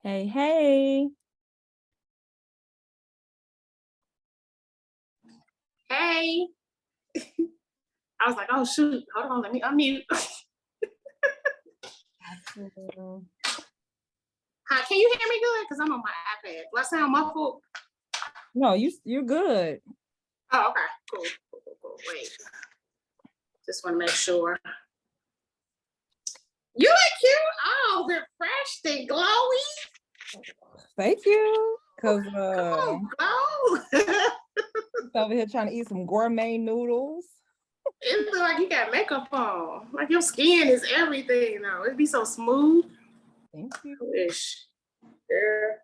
Hey, hey. Hey. I was like, oh shoot, hold on, let me unmute. Hi, can you hear me good? Because I'm on my iPad. Do I sound muffled? No, you're good. Oh, okay, cool. Wait. Just want to make sure. You look cute. Oh, refreshed and glowy. Thank you. Cause Come on, glow. over here trying to eat some gourmet noodles. It looks like you got makeup on. Like your skin is everything now. It'd be so smooth. Thank you. Wish. Girl.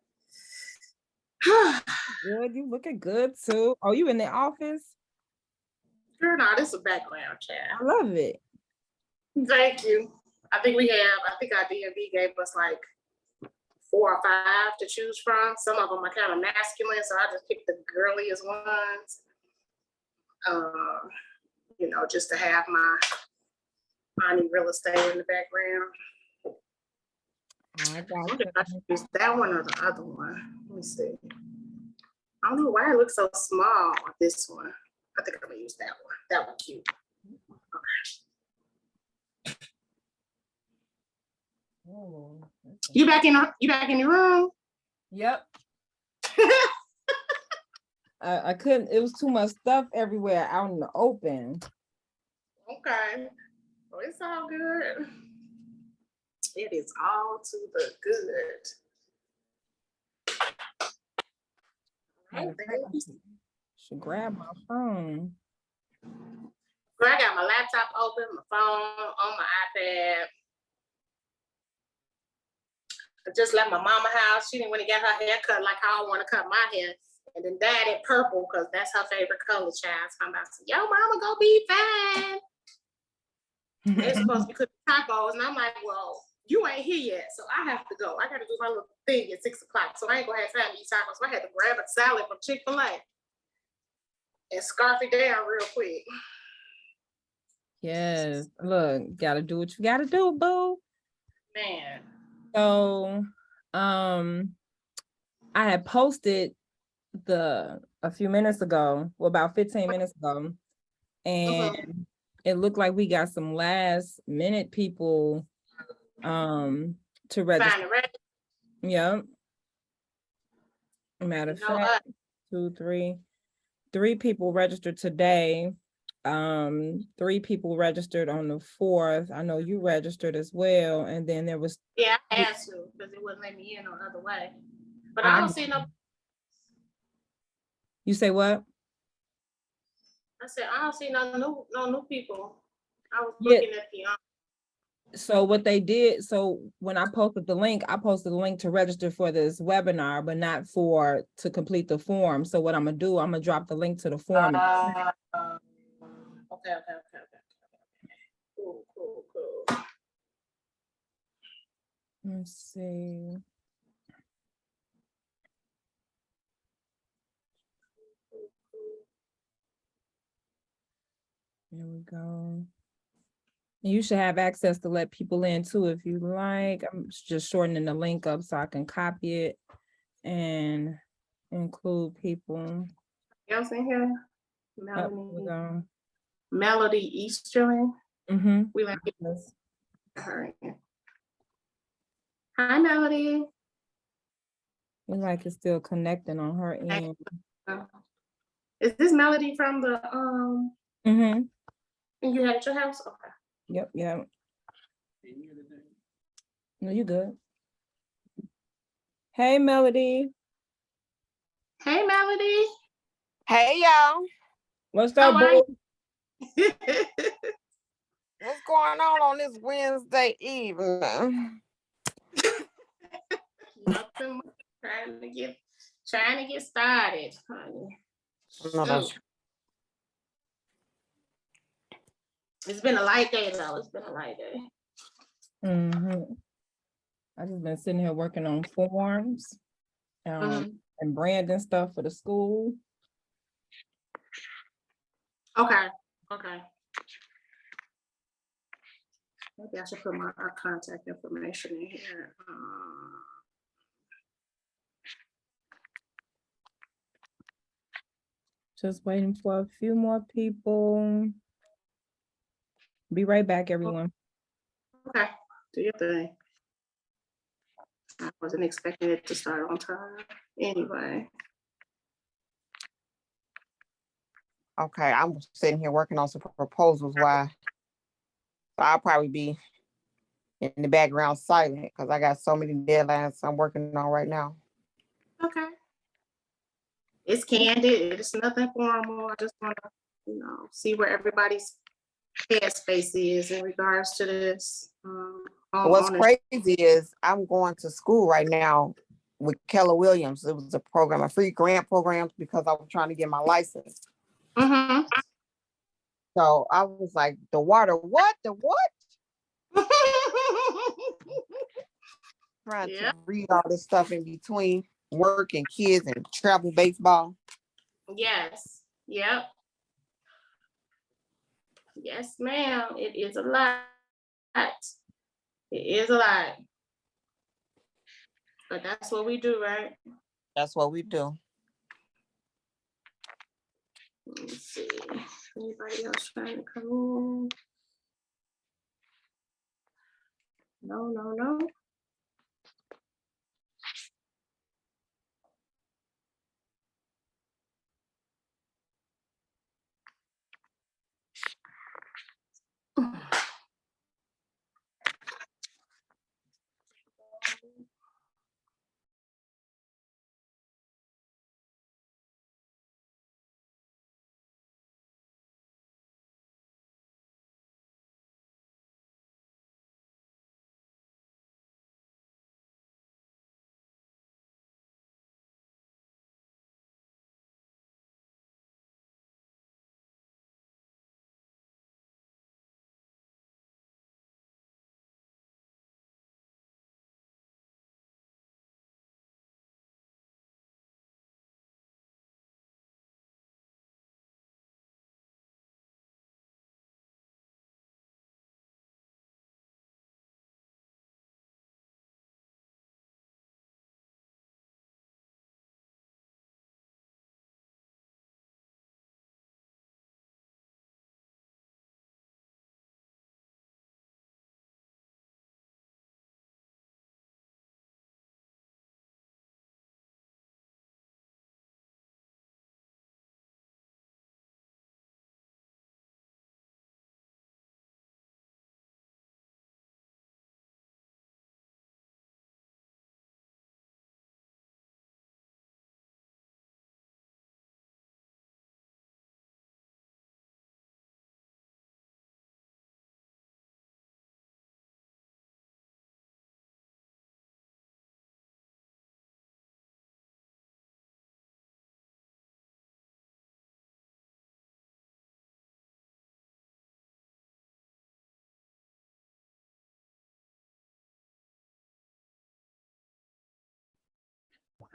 Good. You looking good too. Oh, you in the office? Girl, no, this is a background chat. I love it. Thank you. I think our DMV gave us like 4 or 5 to choose from. Some of them are kind of masculine, so I just picked the girliest ones. Just to have my auntie real estate in the background. I wonder if I should use that one or the other one. Let me see. I don't know why it looks so small on this one. I think I'm gonna use that one. That one cute. Okay. Oh, You back in your room? Yep. I couldn't, it was too much stuff everywhere out in the open. Okay. Oh, it's all good. It is all to the good. Should grab my phone. Well, I got my laptop open, my phone on my iPad. I just left my mama house. She didn't want to get her hair cut like how I want to cut my hair. And then dyed it purple because that's her favorite color, child. So I'm about to say, yo, mama, go be fine. They're supposed to be cooking tacos. And I'm like, well, you ain't here yet. So I have to go. I got to do my little thing at 6 o'clock. So I ain't going to have time to eat tacos. So I had to grab a salad from Chick-fil-A and scarf it down real quick. Yes. Look, gotta do what you gotta do, boo. Man. So, I had posted a few minutes ago, well, about 15 minutes ago, and it looked like we got some last minute people to register. Yep. Matter of fact, 3 people registered today. 3 people registered on the 4th. I know you registered as well, and then there was I had to because it wouldn't let me in no other way. But I don't see no. You say what? I said I don't see no new people. I was looking at the. So what they did, so when I posted the link to register for this webinar, but not to complete the form. So what I'm gonna do, I'm gonna drop the link to the form. Okay. Cool. Let's see. There we go. You should have access to let people in too if you like. I'm just shortening the link up so I can copy it and include people. Else in here? Melody Easterling. We like this. Her. Hi, Melody. We like it's still connecting on her end. Is this Melody from the And you had at your house? Okay. Yep. No, you good. Hey, Melody. Hey, Melody. Hey, y'all. What's up, boo? What's going on this Wednesday evening? Nothing. Trying to get started, honey. It's been a light day, though. I just been sitting here working on forms and branding stuff for the school. Okay. Maybe I should put my contact information in here. Just waiting for a few more people. Be right back, everyone. Okay, do your thing. I wasn't expecting it to start on time anyway. Okay, I'm sitting here working on some proposals. Why? So I'll probably be in the background silent because I got so many deadlines I'm working on right now. Okay. It's candid, it's nothing formal. I just wanna, see where everybody's headspace is in regards to this. What's Homeownership. crazy is I'm going to school right now with Keller Williams. It was a program, a free grant program, because I was trying to get my license. Mhm. So I was like, the water, what? The what? Trying Yeah. to read all this stuff in between work and kids and travel baseball. Yes. Yep. Yes, ma'am. It is a lot. It is a lot. But that's what we do, right? That's what we do. Let me see. Anybody else trying to come in? No, no, no.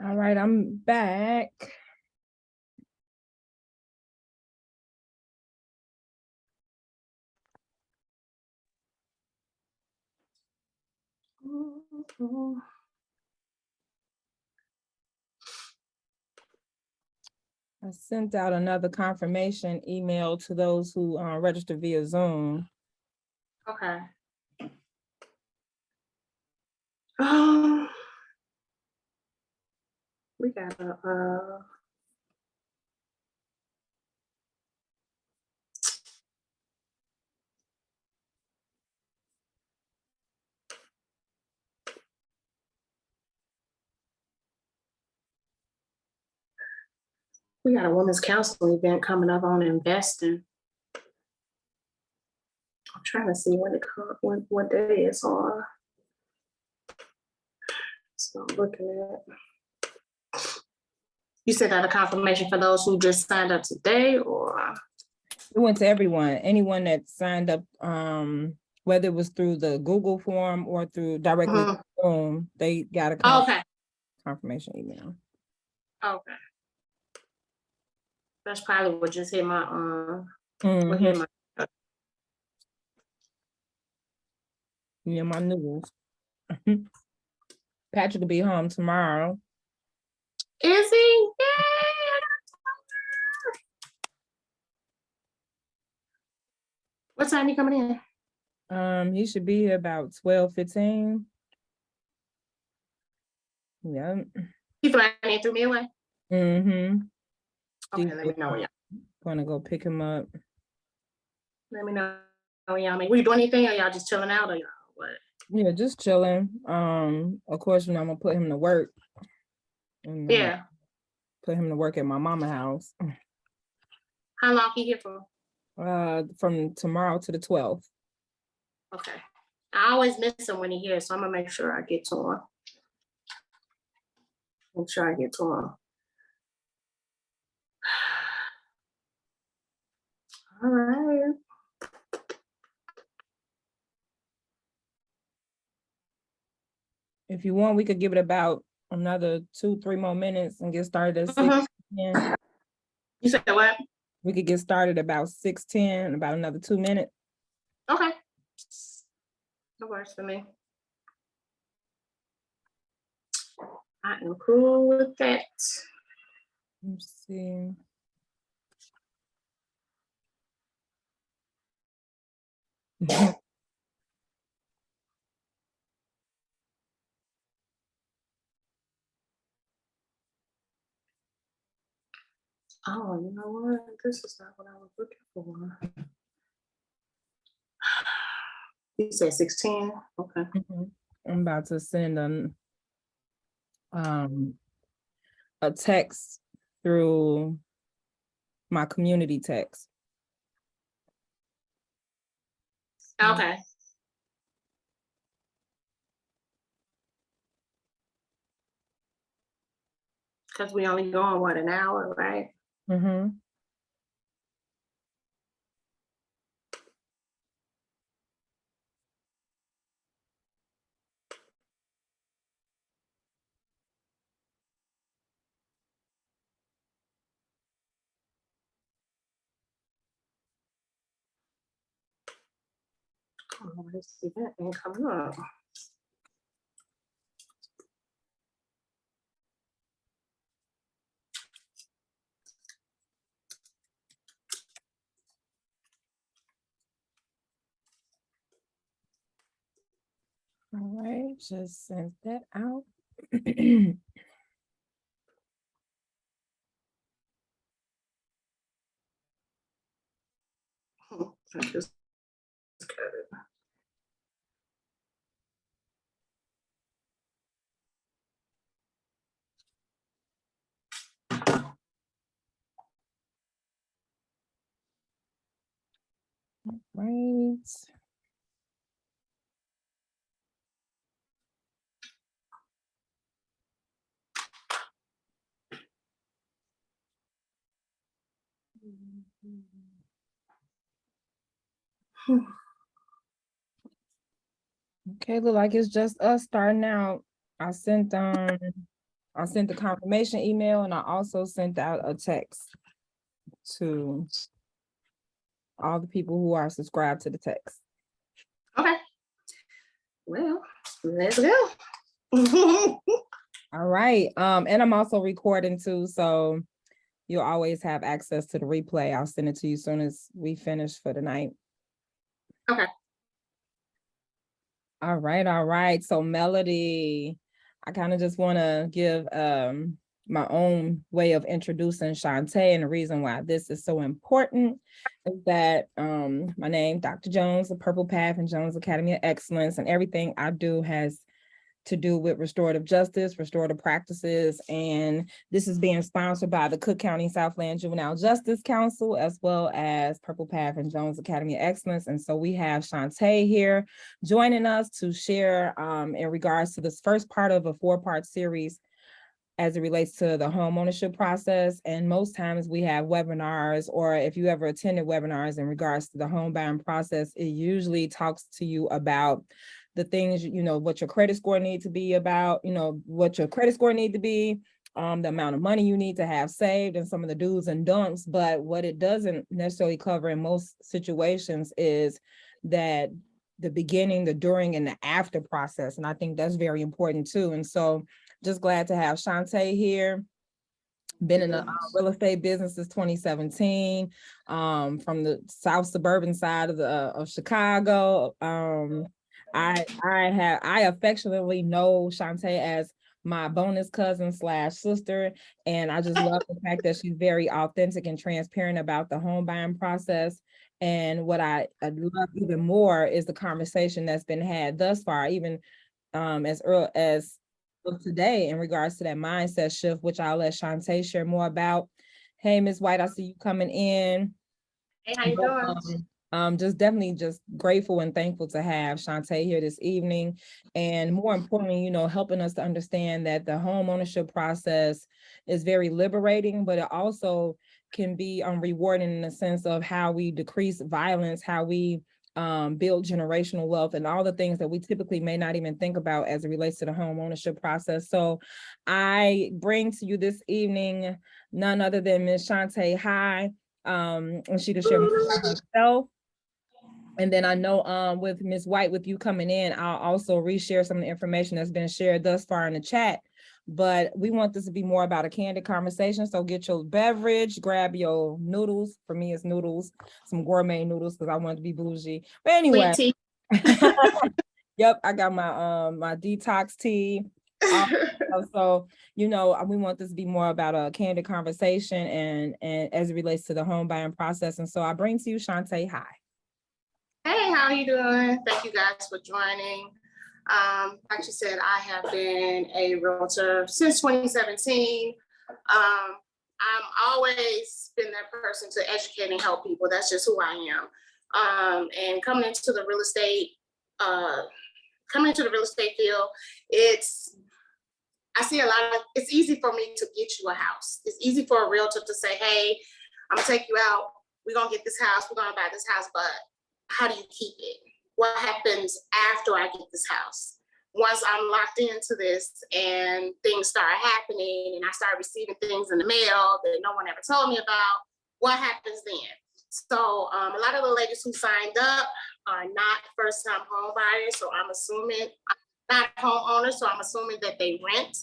All right, I'm back. I sent out another confirmation email to those who registered via Zoom. Okay. We gotta we got a women's council event coming up on investing. I'm trying to see when what day it's on. So I'm looking at. You said that a confirmation for those who just signed up today, or? It went to everyone, anyone that signed up, whether it was through the Google form or through directly Mhm. Zoom, they got a Okay. confirmation email. Okay. That's probably what just hit my what Mhm. hit my. Yeah, my noodles. Patrick will be home tomorrow. Is he? Yay! time you coming in? He should be here about 12:15. Yeah. You flying in through Midway? Mm-hmm. Okay, let me know when y'all. Gonna go pick him up. Let me know when y'all. Were you doing anything, or y'all just chilling out, or y'all what? Yeah, just chilling. Of course, I'm gonna put him to work. And, Yeah. put him to work at my mama house. How long he here for? From tomorrow to the 12th. Okay. I always miss him when he here, so I'm gonna make sure I get to him. Make sure I get to him. All right. If you want, we could give it about another 2-3 more minutes and get started at 6:10. You said what? We could get started about 6:10, about another 2 minutes. Okay. That works for me. I am cool with that. Let's see. Oh, you know what? This is not what I was looking for. You said 16. Okay. I'm about to send a text through my community text. Okay. Because we only going, what, an hour, right? Mm-hmm. Oh, let's see, that ain't coming up. All right, just sent that out. I just got it. Right. Okay, look like it's just us starting out. I sent the confirmation email, and I also sent out a text to all the people who are subscribed to the text. Okay. Well, let's go. All right. And I'm also recording too, so you'll always have access to the replay. I'll send it to you as soon as we finish for the night. Okay. All right, all right. So Melody, I kind of just want to give my own way of introducing Shanté, and the reason why this is so important is that my name, Dr. Jones, the Purple Path and Jones Academy of Excellence, and everything I do has to do with restorative justice, restorative practices, and this is being sponsored by the Cook County Southland Juvenile Justice Council, as well as Purple Path and Jones Academy of Excellence. And so we have Shanté here joining us to share in regards to this first part of a 4-part series as it relates to the home ownership process. And most times we have webinars, or if you ever attended webinars in regards to the home buying process, it usually talks to you about the things, what your credit score need to be about, what your credit score need to be, the amount of money you need to have saved, and some of the do's and don'ts. But what it doesn't necessarily cover in most situations is that the beginning, the during, and the after process. And I think that's very important too. And so just glad to have Shanté here. Been in the real estate business since 2017, from the south suburban side of Chicago. I affectionately know Shante as my bonus cousin / sister, and I just love the fact that she's very authentic and transparent about the home buying process. And what I love even more is the conversation that's been had thus far, even as early as of today in regards to that mindset shift, which I'll let Shante share more about. Hey, Ms. White, I see you coming in. Hey, how you doing? Just definitely just grateful and thankful to have Shante here this evening. And more importantly, helping us to understand that the home ownership process is very liberating, but it also can be rewarding in the sense of how we decrease violence, how we build generational wealth, and all the things that we typically may not even think about as it relates to the home ownership process. So I bring to you this evening none other than Ms. Shante High, and she can share more about herself. And then I know with Ms. White, with you coming in, I'll also reshare some of the information that's been shared thus far in the chat. But we want this to be more about a candid conversation. So get your beverage, grab your noodles. For me, it's noodles, some gourmet noodles, because I want to be bougie. But anyway, yep, I got my my detox tea. So we want this to be more about a candid conversation and as it relates to the home buying process. And so I bring to you Shante High. Hey, how are you doing? Thank you guys for joining. Like you said, I have been a realtor since 2017. I'm always been that person to educate and help people. That's just who I am. And coming into the real estate field, I see it's easy for me to get you a house. It's easy for a realtor to say, hey, I'm gonna take you out. We're gonna get this house. We're gonna buy this house, but how do you keep it? What happens after I get this house? Once I'm locked into this and things start happening and I start receiving things in the mail that no one ever told me about, what happens then? So a lot of the ladies who signed up are not first-time home buyers. So I'm assuming, not homeowners, so I'm assuming that they rent.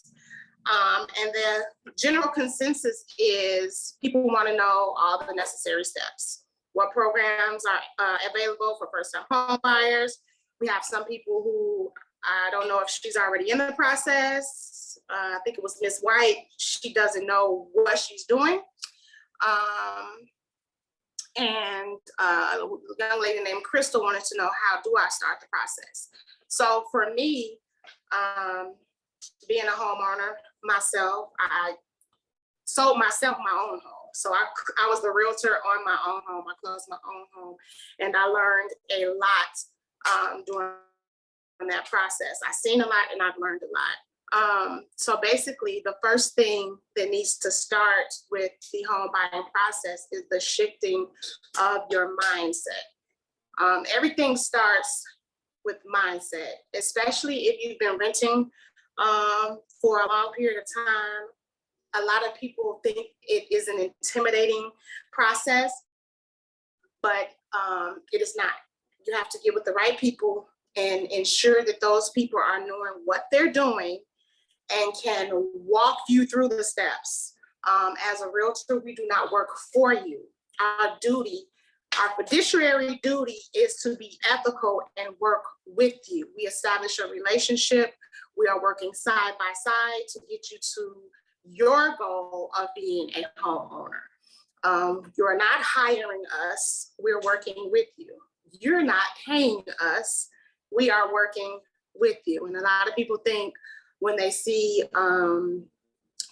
And the general consensus is people want to know all the necessary steps. What programs are available for first-time home buyers? We have some people who, I don't know if she's already in the process. I think it was Miss White. She doesn't know what she's doing. And a young lady named Crystal wanted to know, how do I start the process? So for me, being a homeowner myself, I sold myself my own home. So I was the realtor on my own home. I closed my own home, and I learned a lot during that process. I've seen a lot and I've learned a lot. So basically, the first thing that needs to start with the home buying process is the shifting of your mindset. Everything starts with mindset, especially if you've been renting for a long period of time. A lot of people think it is an intimidating process, but it is not. You have to get with the right people and ensure that those people are knowing what they're doing and can walk you through the steps. As a realtor, we do not work for you. Our fiduciary duty is to be ethical and work with you. We establish a relationship. We are working side by side to get you to your goal of being a homeowner. You're not hiring us, we're working with you. You're not paying us, we are working with you. And a lot of people think when they see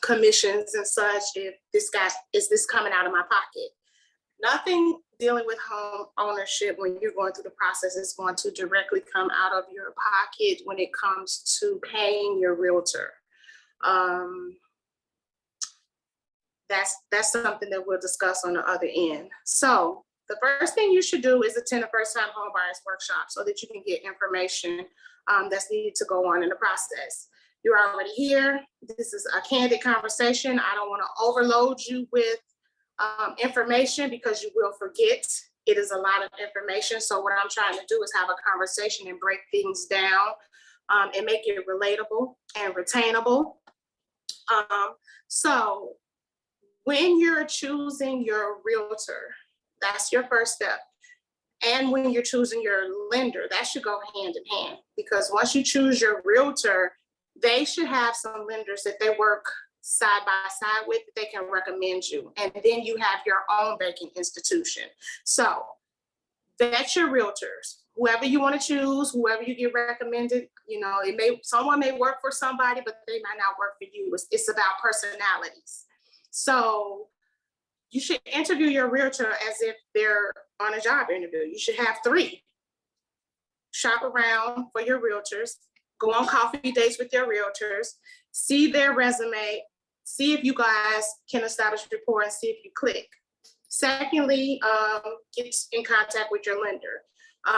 commissions and such, is this coming out of my pocket? Nothing dealing with home ownership when you're going through the process is going to directly come out of your pocket when it comes to paying your realtor. That's something that we'll discuss on the other end. So the first thing you should do is attend a first-time home buyers workshop so that you can get information that's needed to go on in the process. You're already here. This is a candid conversation. I don't want to overload you with information because you will forget. It is a lot of information. So what I'm trying to do is have a conversation and break things down and make it relatable and retainable. So when you're choosing your realtor, that's your first step. And when you're choosing your lender, that should go hand in hand, because once you choose your realtor, they should have some lenders that they work side by side with that they can recommend you. And then you have your own banking institution. So vet your realtors, whoever you want to choose, whoever you get recommended. You know, someone may work for somebody, but they might not work for you. It's about personalities. So you should interview your realtor as if they're on a job interview. You should have 3. Shop around for your realtors, go on coffee dates with your realtors, see their resume, see if you guys can establish rapport and see if you click. Secondly, get in contact with your lender.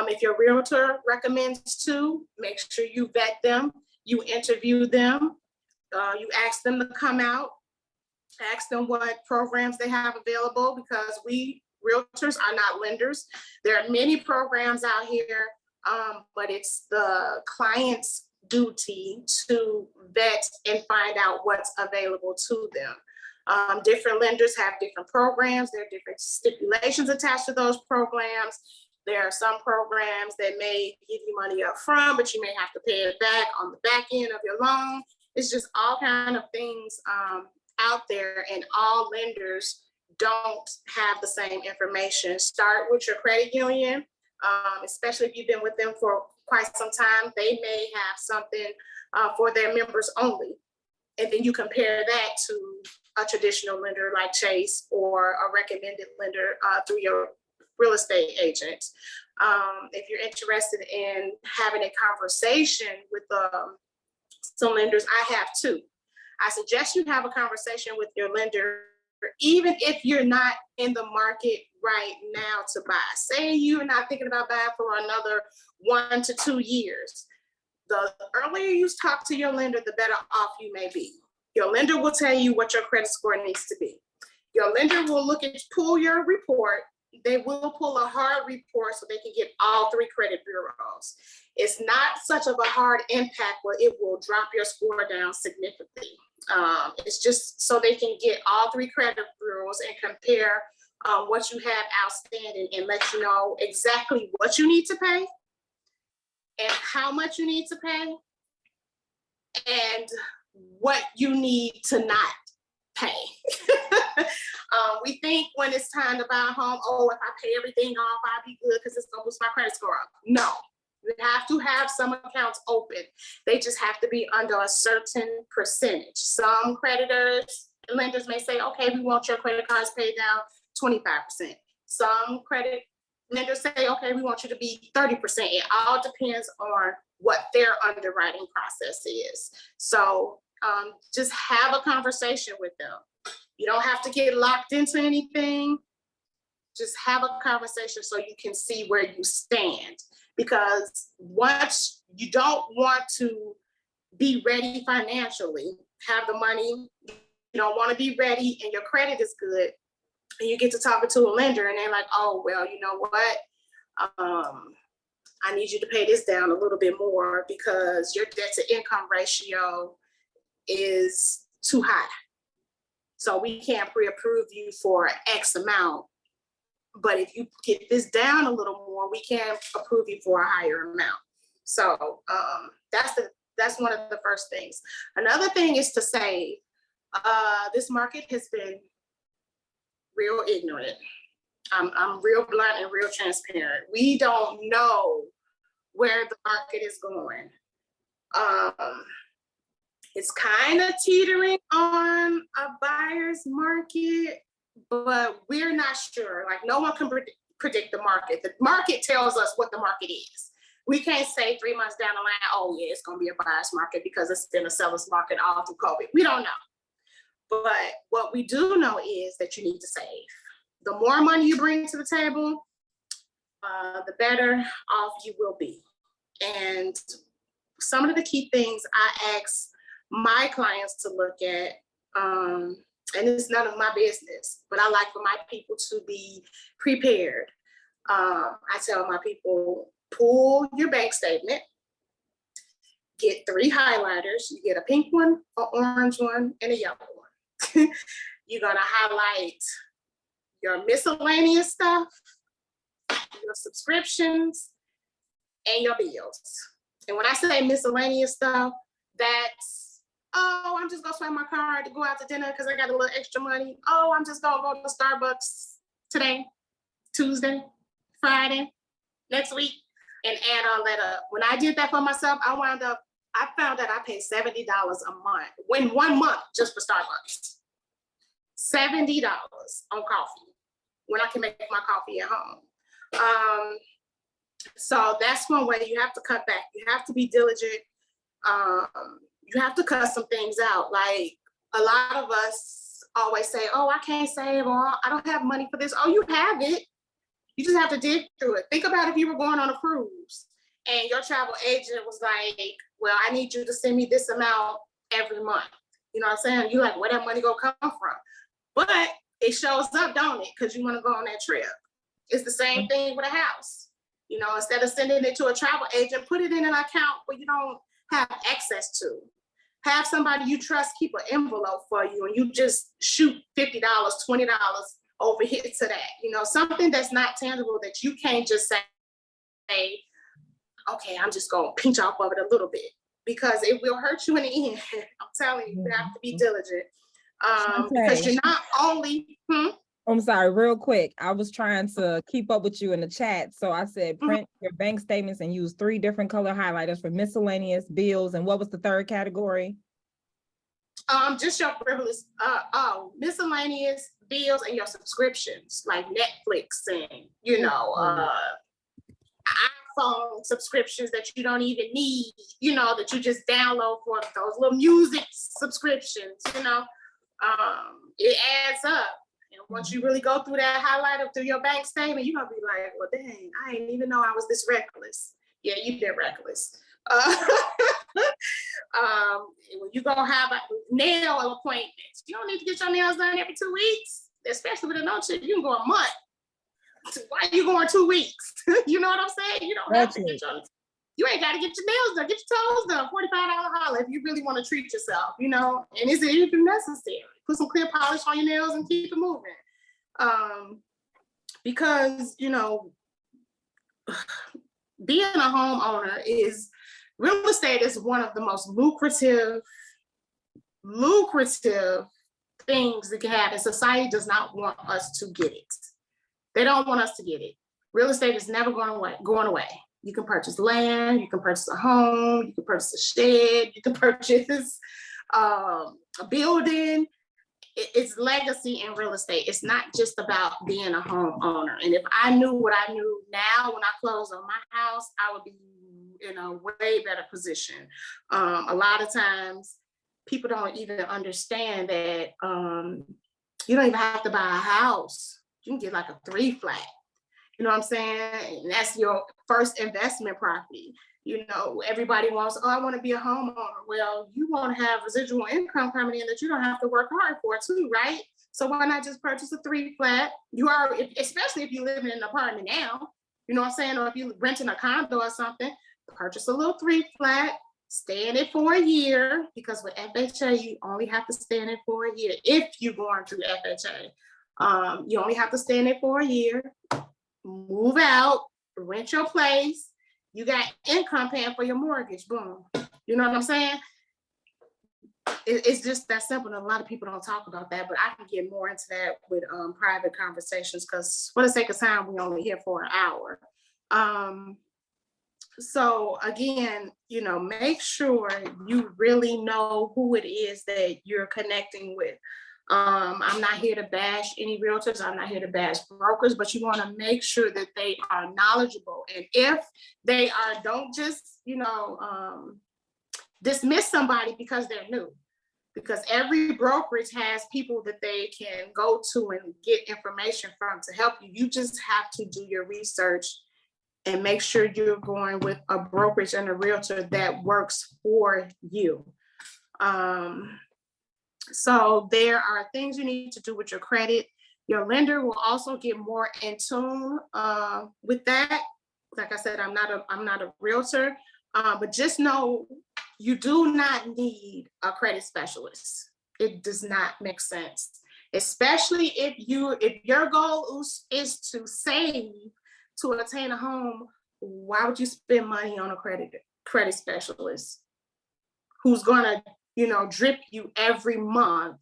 If your realtor recommends to, make sure you vet them, you interview them, you ask them to come out, ask them what programs they have available, because we realtors are not lenders. There are many programs out here, but it's the client's duty to vet and find out what's available to them. Different lenders have different programs. There are different stipulations attached to those programs. There are some programs that may give you money up front, but you may have to pay it back on the back end of your loan. It's just all kind of things out there, and all lenders don't have the same information. Start with your credit union, especially if you've been with them for quite some time. They may have something for their members only. And then you compare that to a traditional lender like Chase or a recommended lender through your real estate agent. If you're interested in having a conversation with some lenders, I have 2. I suggest you have a conversation with your lender, even if you're not in the market right now to buy. Say you're not thinking about buying for another 1 to 2 years. The earlier you talk to your lender, the better off you may be. Your lender will tell you what your credit score needs to be. Your lender will pull your report. They will pull a hard report so they can get all 3 credit bureaus. It's not such of a hard impact where it will drop your score down significantly. It's just so they can get all 3 credit bureaus and compare what you have outstanding and let you know exactly what you need to pay and how much you need to pay and what you need to not pay. We think when it's time to buy a home, oh, if I pay everything off, I'll be good because it's gonna boost my credit score up. No, you have to have some accounts open. They just have to be under a certain percentage. Some creditors, lenders may say, okay, we want your credit cards paid down 25%. Some credit lenders say, okay, we want you to be 30%. It all depends on what their underwriting process is. So just have a conversation with them. You don't have to get locked into anything. Just have a conversation so you can see where you stand. Because once you don't want to be ready financially, have the money, you don't want to be ready and your credit is good, and you get to talking to a lender and they're like, oh, well, you know what? I need you to pay this down a little bit more because your debt to income ratio is too high. So we can't pre-approve you for X amount. But if you get this down a little more, we can approve you for a higher amount. So that's one of the first things. Another thing is to say, this market has been real ignorant. I'm real blunt and real transparent. We don't know where the market is going. It's kind of teetering on a buyer's market, but we're not sure. Like, no one can predict the market. The market tells us what the market is. We can't say 3 months down the line, oh yeah, it's gonna be a buyer's market because it's been a seller's market all through COVID. We don't know. But what we do know is that you need to save. The more money you bring to the table, the better off you will be. And some of the key things I ask my clients to look at, and it's none of my business, but I like for my people to be prepared. I tell my people, pull your bank statement, get 3 highlighters. You get a pink one, an orange one, and a yellow one. You're gonna highlight your miscellaneous stuff, your subscriptions, and your bills. And when I say miscellaneous stuff, that's, oh, I'm just gonna swipe my card to go out to dinner because I got a little extra money. Oh, I'm just gonna go to Starbucks today, Tuesday, Friday, next week, and add all that up. When I did that for myself, I found that I paid $70 a month, 1 month just for Starbucks. $70 on coffee when I can make my coffee at home. So that's one way you have to cut back. You have to be diligent. You have to cut some things out. Like a lot of us always say, oh, I can't save, or I don't have money for this. Oh, you have it. You just have to dig through it. Think about if you were going on a cruise and your travel agent was like, well, I need you to send me this amount every month. You know what I'm saying? You're like, where that money gonna come from? But it shows up, don't it? Because you want to go on that trip. It's the same thing with a house. You know, instead of sending it to a travel agent, put it in an account where you don't have access to. Have somebody you trust keep an envelope for you, and you just shoot $50, $20 over here to that. You know, something that's not tangible that you can't just say, okay, I'm just gonna pinch off of it a little bit, because it will hurt you in the end. I'm telling you, you have to be diligent. Because you're not only, I'm sorry, real quick. I was trying to keep up with you in the chat. So I said, print your bank statements and use 3 different color highlighters for miscellaneous, bills. And what was the third category? Just your frivolous, miscellaneous, bills, and your subscriptions, like Netflix and, you know, iPhone subscriptions that you don't even need, you know, that you just download for those little music subscriptions, you know. It adds up. And once you really go through that highlighter through your bank statement, you're gonna be like, well, dang, I didn't even know I was this reckless. Yeah, you've been reckless. When you go have a nail appointments, you don't need to get your nails done every 2 weeks, especially with a no chip. You can go a month. Why are you going 2 weeks? You know what I'm saying? You don't have to get you ain't got to get your nails done. Get your toes done. $45 holler if you really want to treat yourself, you know, and is it even necessary? Put some clear polish on your nails and keep it moving. Because, you know, being a homeowner real estate is one of the most lucrative things that can happen. Society does not want us to get it. They don't want us to get it. Real estate is never going away. You can purchase land, you can purchase a home, you can purchase a shed, you can purchase a building. It's legacy in real estate. It's not just about being a homeowner. And if I knew what I knew now when I close on my house, I would be in a way better position. A lot of times people don't even understand that you don't even have to buy a house. You can get like a 3 flat. You know what I'm saying? And that's your first investment property. You know, everybody wants, oh, I want to be a homeowner. Well, you want to have residual income coming in that you don't have to work hard for too, right? So why not just purchase a 3 flat? You are, especially if you live in an apartment now, you know what I'm saying? Or if you're renting a condo or something, purchase a little 3 flat, stay in it for a year, because with FHA, you only have to stay in it for a year. If you're going through FHA, you only have to stay in it for a year. Move out, rent your place. You got income paying for your mortgage. Boom. You know what I'm saying? It's just that simple. And a lot of people don't talk about that, but I can get more into that with private conversations, because for the sake of time, we're only here for an hour. So again, you know, make sure you really know who it is that you're connecting with. I'm not here to bash any realtors. I'm not here to bash brokers, but you want to make sure that they are knowledgeable. And if they are, don't just, you know, dismiss somebody because they're new, because every brokerage has people that they can go to and get information from to help you. You just have to do your research and make sure you're going with a brokerage and a realtor that works for you. So there are things you need to do with your credit. Your lender will also get more in tune with that. Like I said, I'm not a realtor, but just know you do not need a credit specialist. It does not make sense. especially if your goal is to save to attain a home. Why would you spend money on a credit specialist who's gonna, drip you every month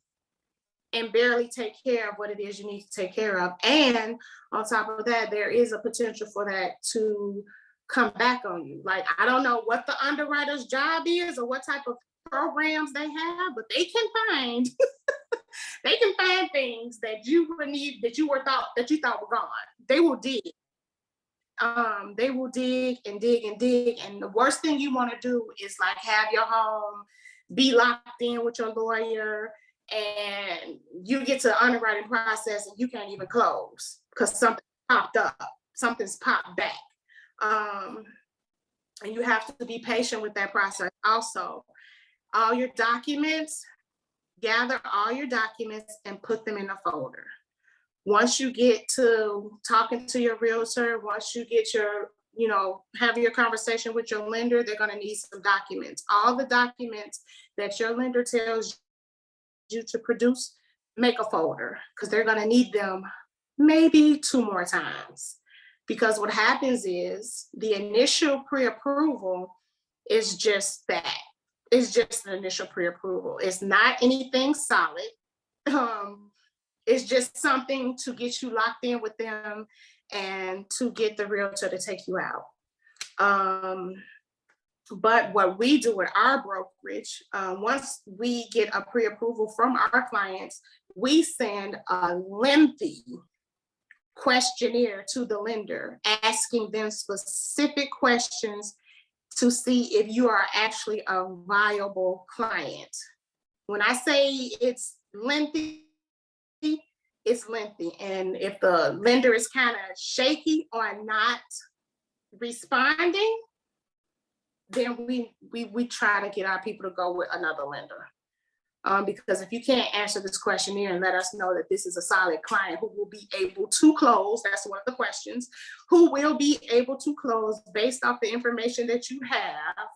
and barely take care of what it is you need to take care of? And on top of that, there is a potential for that to come back on you. Like, I don't know what the underwriter's job is or what type of programs they have, but they can find they can find things that you would need, that you thought were gone. They will dig. They will dig and dig and dig. And the worst thing you want to do is like have your home be locked in with your lawyer, and you get to the underwriting process and you can't even close because something popped up, something's popped back. And you have to be patient with that process. Also, all your documents, gather all your documents and put them in a folder. Once you get to talking to your realtor, once you get your, have your conversation with your lender, they're going to need some documents. All the documents that your lender tells you to produce, make a folder, because they're going to need them maybe 2 more times. Because what happens is the initial pre-approval is just that. It's just an initial pre-approval. It's not anything solid. It's just something to get you locked in with them and to get the realtor to take you out. But what we do with our brokerage, once we get a pre-approval from our clients, we send a lengthy questionnaire to the lender, asking them specific questions to see if you are actually a viable client. When I say it's lengthy, it's lengthy. And if the lender is kind of shaky or not responding, then we try to get our people to go with another lender. Because if you can't answer this questionnaire and let us know that this is a solid client who will be able to close, that's one of the questions, who will be able to close based off the information that you have,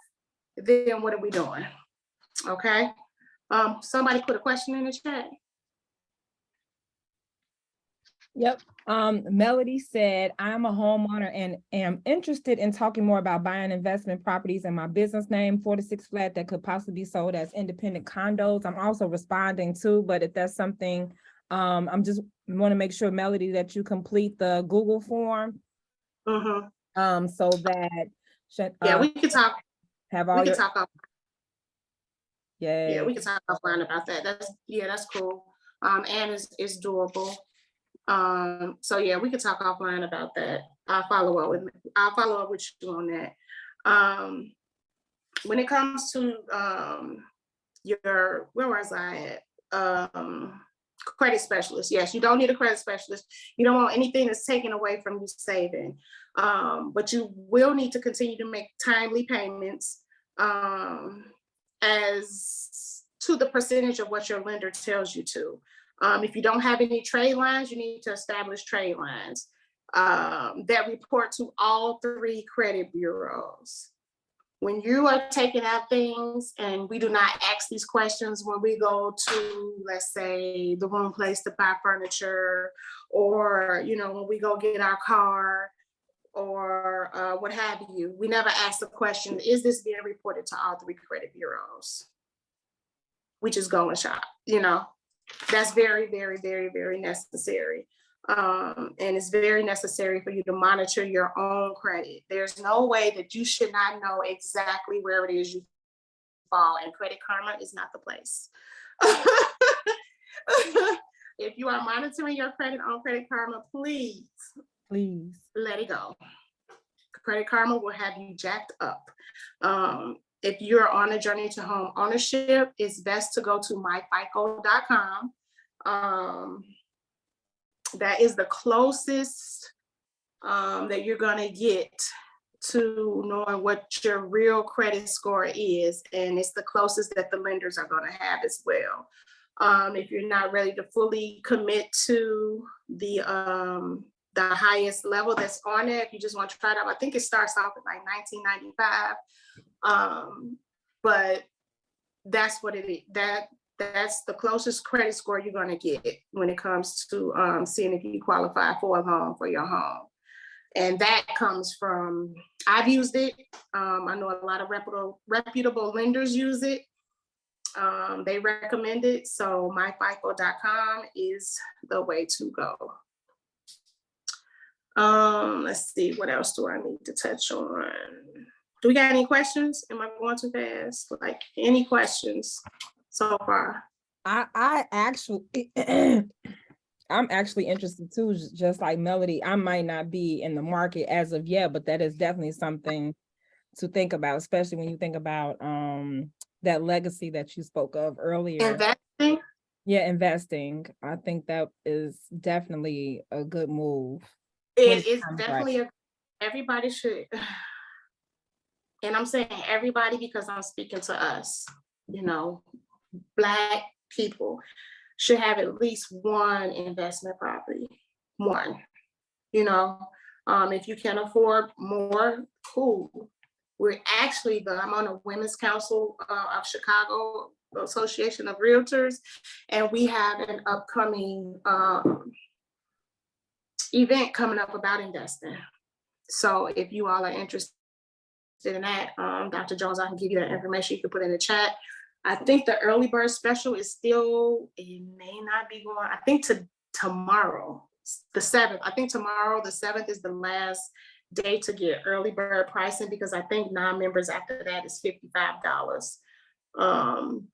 then what are we doing? Okay. Somebody put a question in the chat. Yep. Melody said, I'm a homeowner and am interested in talking more about buying investment properties in my business name, 4-6 flat that could possibly be sold as independent condos. I'm also responding too, but if that's something, I'm just want to make sure, Melody, that you complete the Google form. Mm-hmm. So that we can talk. Have all your talk. Yeah, we can talk offline about that. That's cool. And it's doable. So yeah, we can talk offline about that. I'll follow up with you on that. When it comes to where was I at? Credit specialist. Yes, you don't need a credit specialist. You don't want anything that's taken away from you saving. But you will need to continue to make timely payments as to the percentage of what your lender tells you to. If you don't have any trade lines, you need to establish trade lines that report to all 3 credit bureaus. When you are taking out things, and we do not ask these questions when we go to, let's say, the wrong place to buy furniture, or, when we go get our car, or what have you, we never ask the question, is this being reported to all 3 credit bureaus? We just go and shop, That's very, very, very, very necessary. And it's very necessary for you to monitor your own credit. There's no way that you should not know exactly where it is you fall, and Credit Karma is not the place. If you are monitoring your credit on Credit Karma, please let it go. Credit Karma will have you jacked up. If you're on a journey to home ownership, it's best to go to MyFico.com. That is the closest that you're going to get to knowing what your real credit score is. And it's the closest that the lenders are going to have as well. If you're not ready to fully commit to the highest level that's on it, if you just want to try it out, I think it starts off at like $19.95. But that's what it is. That's the closest credit score you're gonna get when it comes to seeing if you qualify for a loan for your home. And that comes from, I've used it. I know a lot of reputable lenders use it. They recommend it. So MyFico.com is the way to go. Let's see, what else do I need to touch on? Do we got any questions? Am I going too fast? Like, any questions so far? I actually, I'm actually interested too, just like Melody. I might not be in the market as of yet, but that is definitely something to think about, especially when you think about that legacy that you spoke of earlier. Investing? Yeah, investing. I think that is definitely a good move. It is definitely, everybody should. And I'm saying everybody because I'm speaking to us, you know, Black people should have at least one investment property, one, you know. If you can afford more, cool. We're actually, I'm on the Women's Council of Chicago, Association of Realtors, and we have an upcoming event coming up about investing. So if you all are interested in that, Dr. Jones, I can give you that information. You can put in the chat. I think the early bird special is still, it may not be going, I think tomorrow, the 7th. I think tomorrow, the 7th, is the last day to get early bird pricing, because I think non-members after that is $55.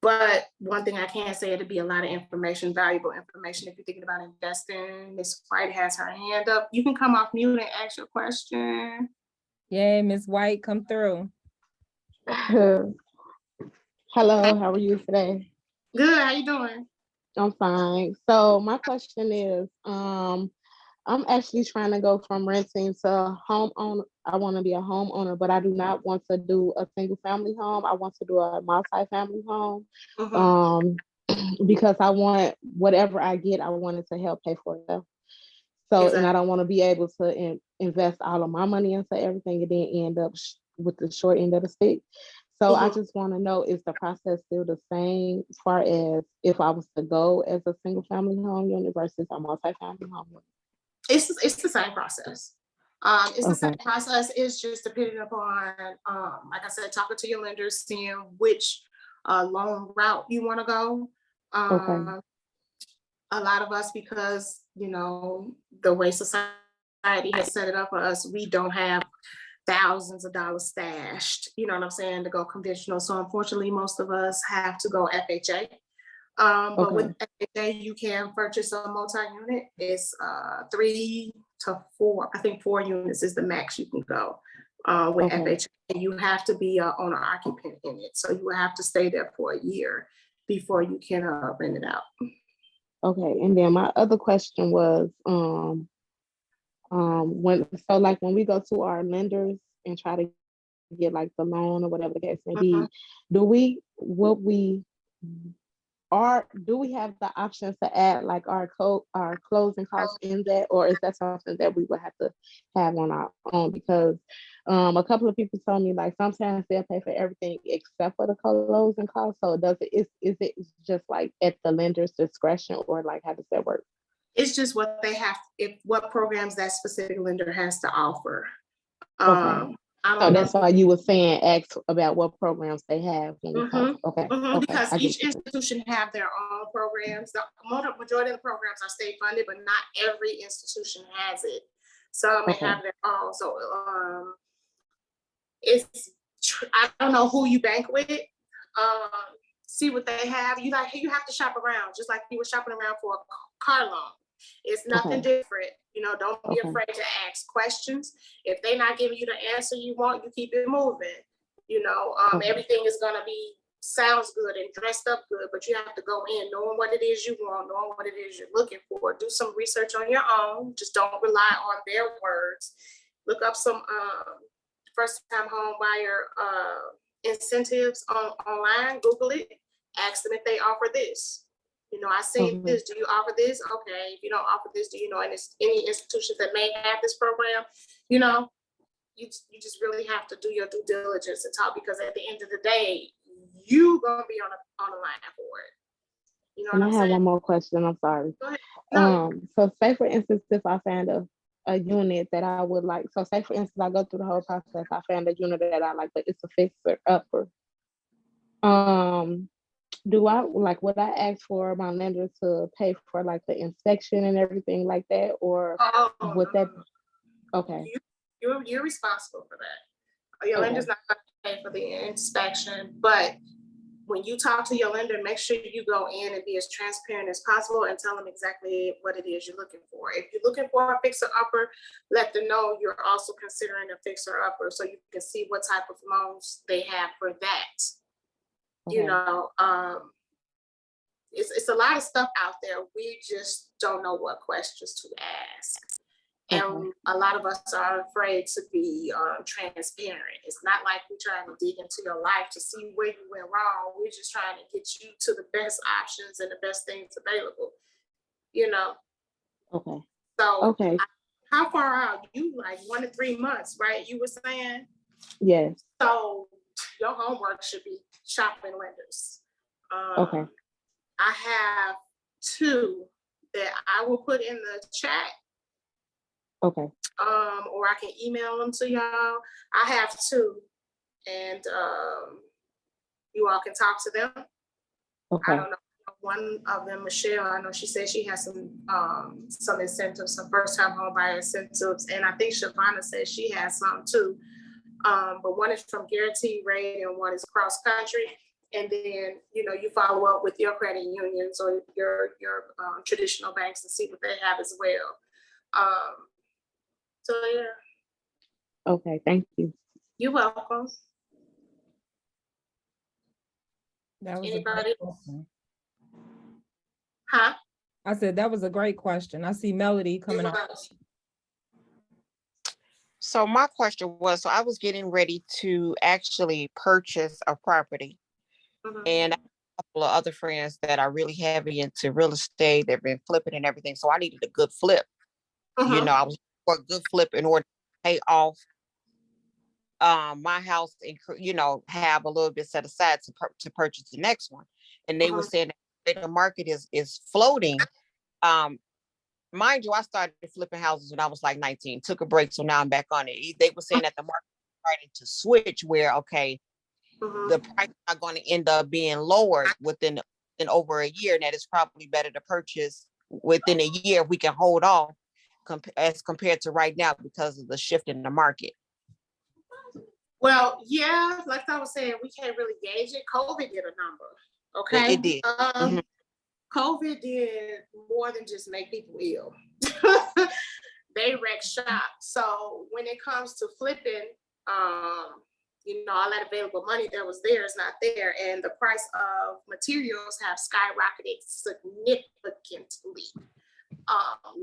But one thing I can say, it'll be a lot of information, valuable information. If you're thinking about investing, Miss White has her hand up. You can come off mute and ask your question. Yay, Miss White, come through. Hello, how are you today? Good, how you doing? I'm fine. So my question is, I'm actually trying to go from renting to homeowner. I want to be a homeowner, but I do not want to do a single family home. I want to do a multi-family home. Because I want whatever I get, I want it to help pay for itself. So, Exactly. And I don't want to be able to invest all of my money into everything and then end up with the short end of the stick. So I just want to know, is the process still the same as far as if I was to go as a single family home unit versus a multi-family home unit? It's the same process. It's the same process. It's just depending upon, like I said, talking to your lenders, seeing which loan route you want to go. A lot of us, because, you know, the way society has set it up for us, we don't have thousands of dollars stashed, you know what I'm saying, to go conventional. So unfortunately, most of us have to go FHA. But with FHA, you can purchase a multi-unit. It's 3 to 4. I think 4 units is the max you can go with FHA. And you have to be an owner occupant in it. So you will have to stay there for a year before you can rent it out. Okay, and then my other question was, when we go to our lenders and try to get like the loan or whatever the case may be, do we have the option to add like our closing costs in that, or is that something that we would have to have on our own? Because a couple of people told me like sometimes they'll pay for everything except for the closing costs. So is it just like at the lender's discretion, or like how does that work? It's just what they have, what programs that specific lender has to offer. So that's why you were saying ask about what programs they have. Because each institution have their own programs. The majority of the programs are state funded, but not every institution has it. Some may have their own. So I don't know who you bank with. See what they have. You have to shop around, just like you were shopping around for a car loan. It's nothing different. You know, don't be afraid to ask questions. If they're not giving you the answer you want, you keep it moving. You know, everything is gonna sounds good and dressed up good, but you have to go in knowing what it is you want, knowing what it is you're looking for. Do some research on your own. Just don't rely on their words. Look up some first-time home buyer incentives online. Google it. Ask them if they offer this. You know, I see this. Do you offer this? Okay. If you don't offer this, do you know any institutions that may have this program? You know, you just really have to do your due diligence and talk, because at the end of the day, you gonna be on the line for it. You know And what I I'm have saying? one more question. I'm sorry. Go ahead. No, So say for instance, if I found a unit that I would like, so say for instance, I go through the whole process, I found a unit that I like, but it's a fixer upper. Do I like, would I ask for my lender to pay for like the inspection and everything like that, or would that? Okay. You're responsible for that. Your Okay. lender's not going to pay for the inspection, but when you talk to your lender, make sure you go in and be as transparent as possible and tell them exactly what it is you're looking for. If you're looking for a fixer upper, let them know you're also considering a fixer upper so you can see what type of loans they have for that. Okay. You know, it's a lot of stuff out there. We just don't know what questions to ask. And Okay. a lot of us are afraid to be transparent. It's not like we're trying to dig into your life to see where you went wrong. We're just trying to get you to the best options and the best things available, you know? Okay. So Okay. how far out? You like 1 to 3 months, right? You were saying? Yes. So your homework should be shopping lenders. Okay. I have 2 that I will put in the chat. Okay. Or I can email them to y'all. I have 2, and you all can talk to them. Okay. I don't know. One of them, Michelle, I know she said she has some incentives, some first-time home buyer incentives, and I think Shavonna said she has some too. But one is from Guaranteed Rate and one is cross country. And then, you know, you follow up with your credit unions or your traditional banks and see what they have as well. So yeah. Okay. Thank you. You're welcome. That was a Anybody? great question. Huh? I said that was a great question. I see Melody coming up. So my question was, so I was getting ready to actually purchase a property, and I have a couple of other friends that are really heavy into real estate. They've been flipping and everything. So I needed a good flip. You know, I was for a good flip in order to pay off my house and, you know, have a little bit set aside to purchase the next one. And they were saying that the market is floating. Mind you, I started flipping houses when I was like 19, took a break. So now I'm back on it. They were saying that the market is starting to switch where, okay, the price is not going to end up being lowered within over a year. And that it's probably better to purchase within a year if we can hold off as compared to right now because of the shift in the market. Well, yeah, like I was saying, we can't really gauge it. COVID did a number. Okay. It did. COVID did more than just make people ill. They wrecked shop. So when it comes to flipping, you know, all that available money that was there is not there. And the price of materials have skyrocketed significantly.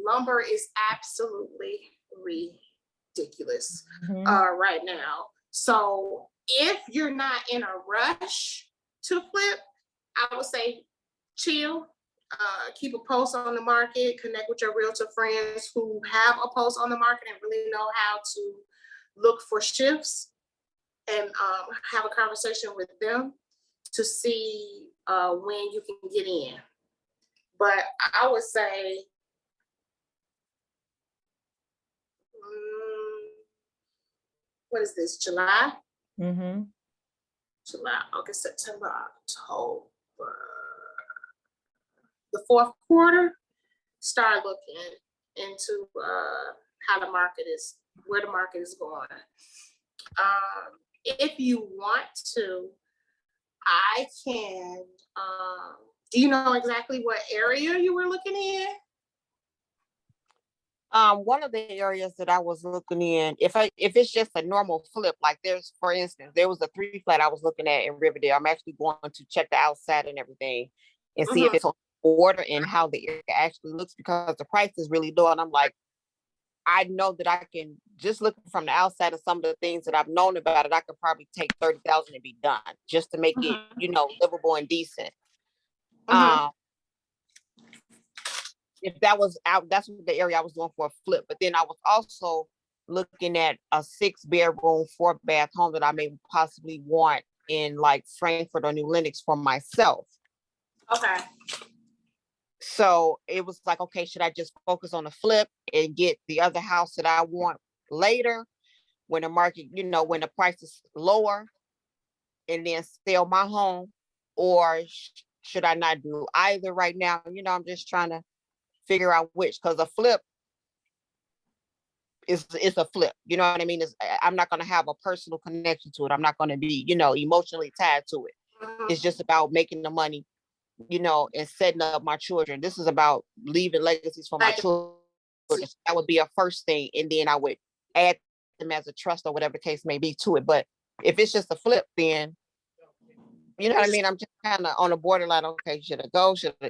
Lumber is absolutely ridiculous right now. So if you're not in a rush to flip, I would say chill, keep a post on the market, connect with your realtor friends who have a post on the market and really know how to look for shifts, and have a conversation with them to see when you can get in. But I would say what is this, July? July, August, September, October. The 4th quarter, start looking into how the market is, where the market is going. If you want to, I can, do you know exactly what area you were looking in? One of the areas that I was looking in, if it's just a normal flip, like for instance, there was a 3 flat I was looking at in Riverdale. I'm actually going to check the outside and everything and see if it's on order and how the area actually looks, because the price is really low. And I'm like, I know that I can, just looking from the outside of some of the things that I've known about it, I could probably take $30,000 and be done just to make it, you know, livable and decent. If that was out, that's the area I was going for a flip. But then I was also looking at a 6-bedroom, 4-bath home that I may possibly want in like Frankfurt or New Lenox for myself. Okay. So it was like, okay, should I just focus on the flip and get the other house that I want later when the market, when the price is lower, and then sell my home? Or should I not do either right now? I'm just trying to figure out which, because a flip is a flip. You know what I mean? I'm not going to have a personal connection to it. I'm not going to be, emotionally tied to it. It's just about making the money, and setting up my children. This is about leaving legacies for my children. That would be a first thing. And then I would add them as a trust or whatever the case may be to it. But if it's just a flip, then, you know what I mean? I'm just kind of on the borderline. Okay, should I go? Should I,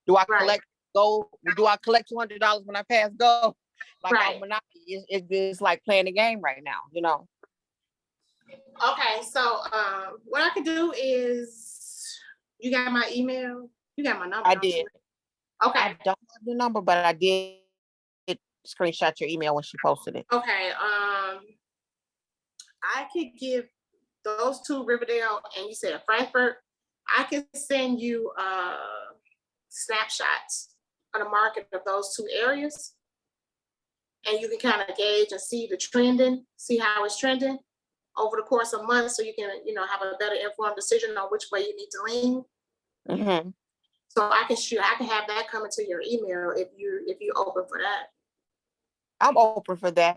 do I collect go? Do I collect $200 when I pass go? Like on Monopoly, it's like playing the game right now, Okay, so what I could do is, you got my email? You got my number? I did. Okay. I don't have the number, but I did screenshot your email when she posted it. Okay. I could give those two, Riverdale, and you said Frankfurt. I could send you snapshots of the market of those two areas, and you can kind of gauge and see the trending, see how it's trending over the course of months, so you can, have a better informed decision on which way you need to lean. Mm-hmm. So I can have that coming to your email if you open for that. I'm open for that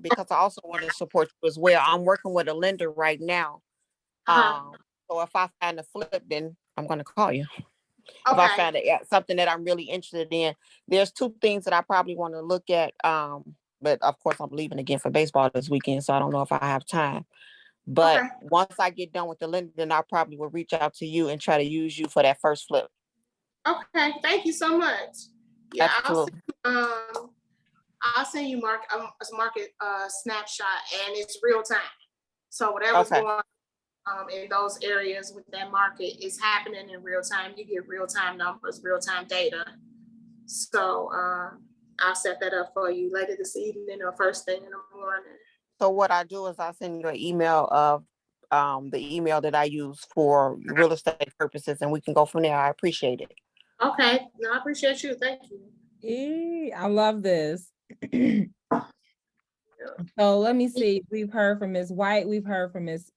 because I also want to support you as well. I'm working with a lender right now. So if I find a flip, then I'm going to call you. Okay. If I find something that I'm really interested in, there's two things that I probably want to look at. But of course, I'm leaving again for baseball this weekend, so I don't know if I have time. But once I get done with the lender, then I probably will reach out to you and try to use you for that first flip. Okay, thank you so much. Yeah, absolutely. I'll send you a market snapshot, and it's real time. So whatever's going on in those areas with that market is happening in real time. You get real time numbers, real time data. So I'll set that up for you later this evening or first thing in the morning. So what I do is I send you an email of the email that I use for real estate purposes, and we can go from there. I appreciate it. Okay, no, I appreciate you. Thank you. I love this. So let me see. We've heard from Ms. White. We've heard from Ms.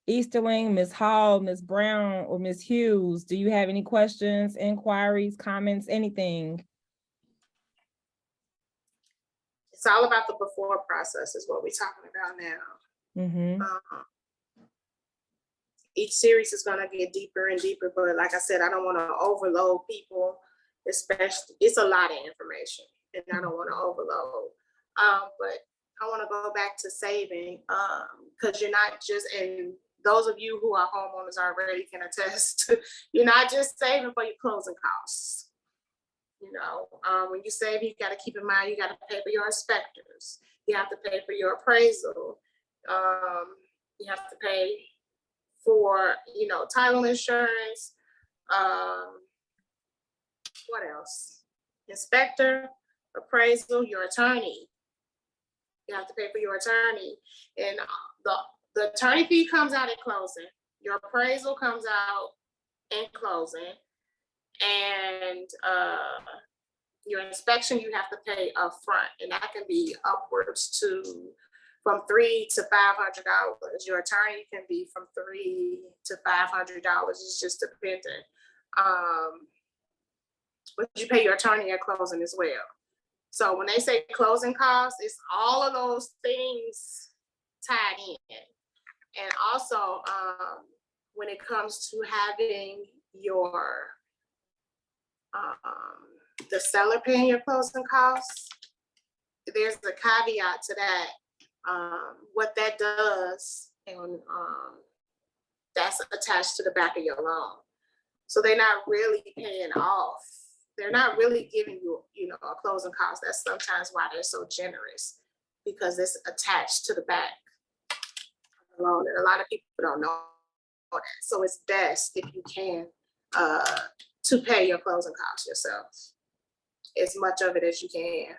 Easterling, Ms. Hall, Ms. Brown, or Ms. Hughes. Do you have any questions, inquiries, comments, anything? It's all about the before process is what we're talking about now. Mm-hmm. Each series is going to get deeper and deeper, but like I said, I don't want to overload people, especially, it's a lot of information and I don't want to overload. But I want to go back to saving because you're not just, and those of you who are homeowners already can attest, you're not just saving for your closing costs. When you save, you got to keep in mind, you got to pay for your inspectors. You have to pay for your appraisal. You have to pay for, title insurance. What else? Inspector, appraisal, your attorney. You have to pay for your attorney. And the attorney fee comes out at closing. Your appraisal comes out in closing. And your inspection, you have to pay up front. And that can be upwards to from $300 to $500. Your attorney can be from $300 to $500. It's just dependent. But you pay your attorney at closing as well. So when they say closing costs, it's all of those things tied in. And also, when it comes to having your the seller paying your closing costs, there's a caveat to that. What that does, and that's attached to the back of your loan. So they're not really paying off. They're not really giving you, a closing cost. That's sometimes why they're so generous, because it's attached to the back of the loan. And a lot of people don't know that. So it's best if you can to pay your closing costs yourself, as much of it as you can,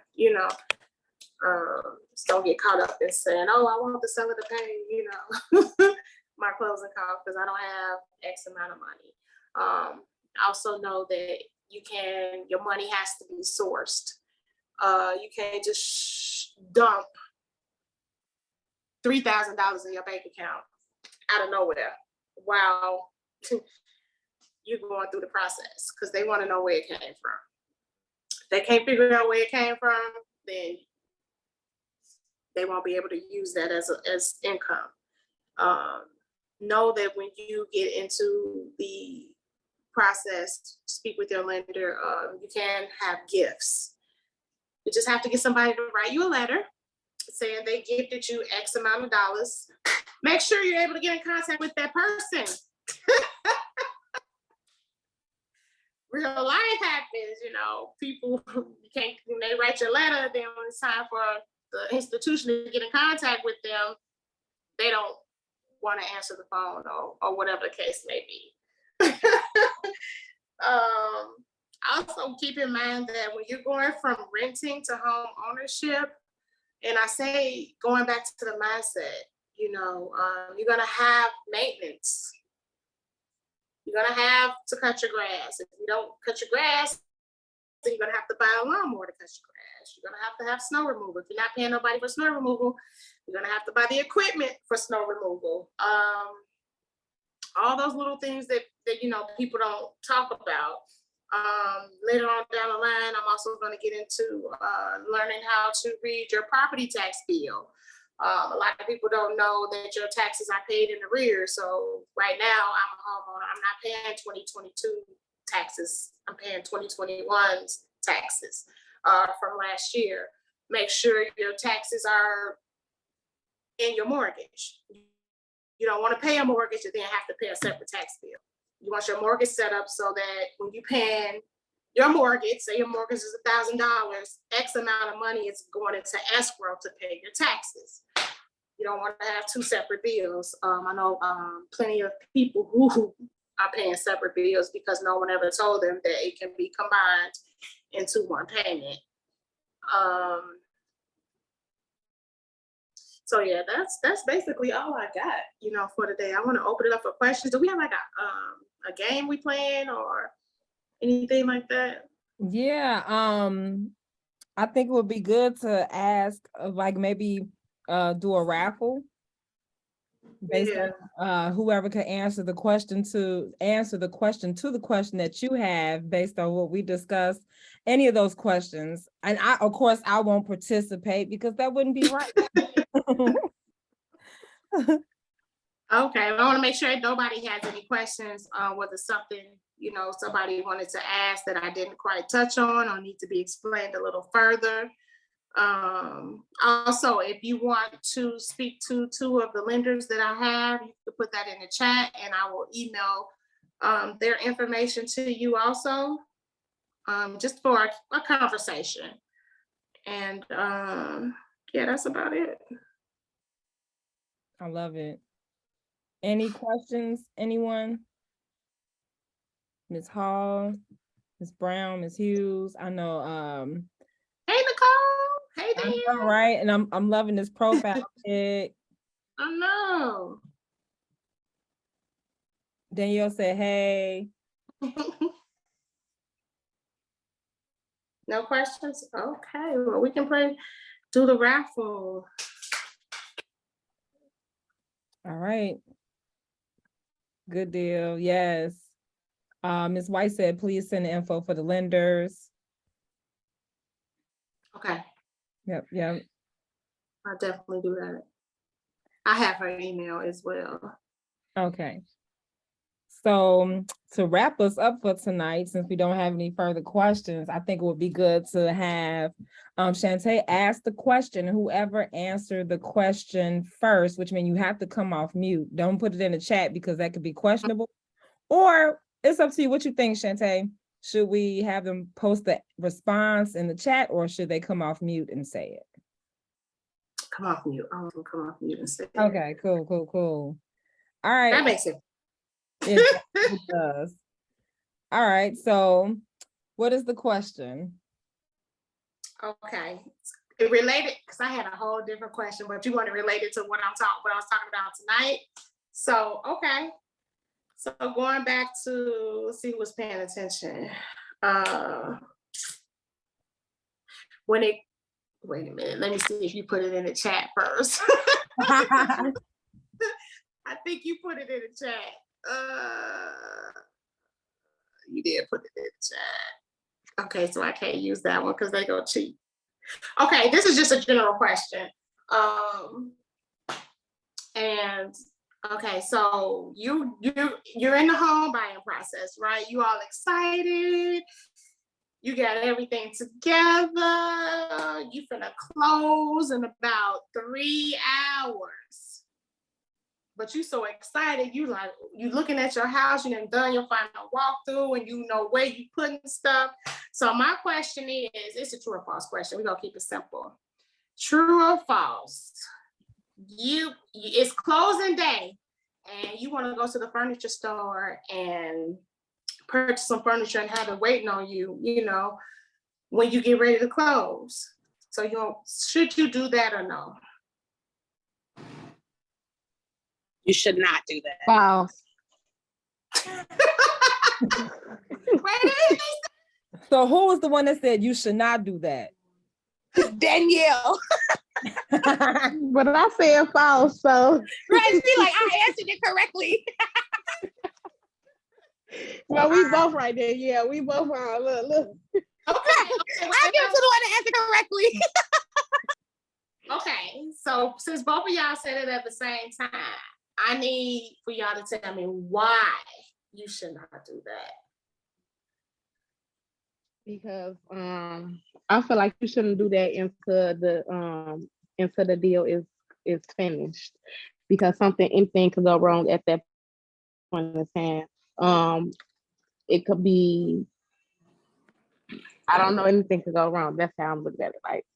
just don't get caught up in saying, oh, I want the seller to pay, my closing costs because I don't have X amount of money. Also know that your money has to be sourced. You can't just dump $3,000 in your bank account out of nowhere while you're going through the process, because they want to know where it came from. If they can't figure out where it came from, then they won't be able to use that as income. Know that when you get into the process, speak with your lender. You can have gifts. You just have to get somebody to write you a letter saying they gifted you X amount of dollars. Make sure you're able to get in contact with that person. Real life happens, you know, people can't, when they write your letter, then when it's time for the institution to get in contact with them, they don't want to answer the phone or whatever the case may be. Also keep in mind that when you're going from renting to home ownership, and I say going back to the mindset, you know, you're gonna have maintenance. You're gonna have to cut your grass. If you don't cut your grass, then you're gonna have to buy a lawnmower to cut your grass. You're gonna have to have snow removal. If you're not paying nobody for snow removal, you're gonna have to buy the equipment for snow removal. All those little things that you know people don't talk about. Later on down the line, I'm also going to get into learning how to read your property tax bill. A lot of people don't know that your taxes are paid in arrears. So right now, I'm a homeowner. I'm not paying 2022 taxes. I'm paying 2021's taxes from last year. Make sure your taxes are in your mortgage. You don't want to pay a mortgage and then have to pay a separate tax bill. You want your mortgage set up so that when you pay your mortgage, say your mortgage is $1,000, X amount of money is going into escrow to pay your taxes. You don't want to have two separate bills. I know plenty of people who are paying separate bills because no one ever told them that it can be combined into one payment. So yeah, that's basically all I got, you know, for today. I want to open it up for questions. Do we have like a game we playing or anything like that? Yeah, I think it would be good to ask, like maybe do a raffle based on whoever could answer the question to the question that you have based on what we discussed. Any of those questions, and of course I won't participate because that wouldn't be right. Okay, I want to make sure nobody has any questions on whether something, you know, somebody wanted to ask that I didn't quite touch on or need to be explained a little further. Also, if you want to speak to two of the lenders that I have, you can put that in the chat and I will email their information to you also, just for a conversation. And yeah, that's about it. I love it. Any questions, anyone? Ms. Hall, Ms. Brown, Ms. Hughes. I know. Hey, Nicole. Hey, Dan. I know, right? And I'm loving this profile pic. I know. Danielle said, hey. No questions? Okay, well, we can do the raffle. All right. Good deal. Yes. Ms. White said, please send the info for the lenders. Okay. Yep. I'll definitely do that. I have her email as well. Okay. So to wrap us up for tonight, since we don't have any further questions, I think it would be good to have Shanté ask the question. Whoever answered the question first, which means you have to come off mute. Don't put it in the chat because that could be questionable. Or it's up to you what you think, Shanté. Should we have them post the response in the chat or should they come off mute and say it? Come off mute. I want to come off mute and say it. Okay, cool. All right. That makes it. It does. All right. So what is the question? Okay. It related, because I had a whole different question, but you want to relate it to what I was talking about tonight. So, okay. So going back to, let's see who was paying attention. When it, wait a minute, let me see if you put it in the chat first. I think you put it in the chat. You did put it in the chat. Okay, so I can't use that one because they go cheap. Okay, this is just a general question. And okay, so you're in the home buying process, right? You all excited. You got everything together. You finna close in about 3 hours. But you so excited, you looking at your house, you done your final walkthrough, and you know where you putting stuff. So my question is, it's a true or false question. We're gonna keep it simple. True or false? It's closing day, and you want to go to the furniture store and purchase some furniture and have it waiting on you, you know, when you get ready to close. So should you do that or no? You should not do that. Wow. Wait, So who was the one that said you should not do that? Danielle. But I said false, so. Right, she like, I answered it correctly. Well, we both right there. Yeah, we both wrong. Look. Okay. I give it to the one that answered correctly. Okay, so since both of y'all said it at the same time, I need for y'all to tell me why you should not do that. Because I feel like you shouldn't do that until the deal is finished, because anything could go wrong at that point in time. It could be, I don't know, anything could go wrong. That's how I'm looking at it. Like,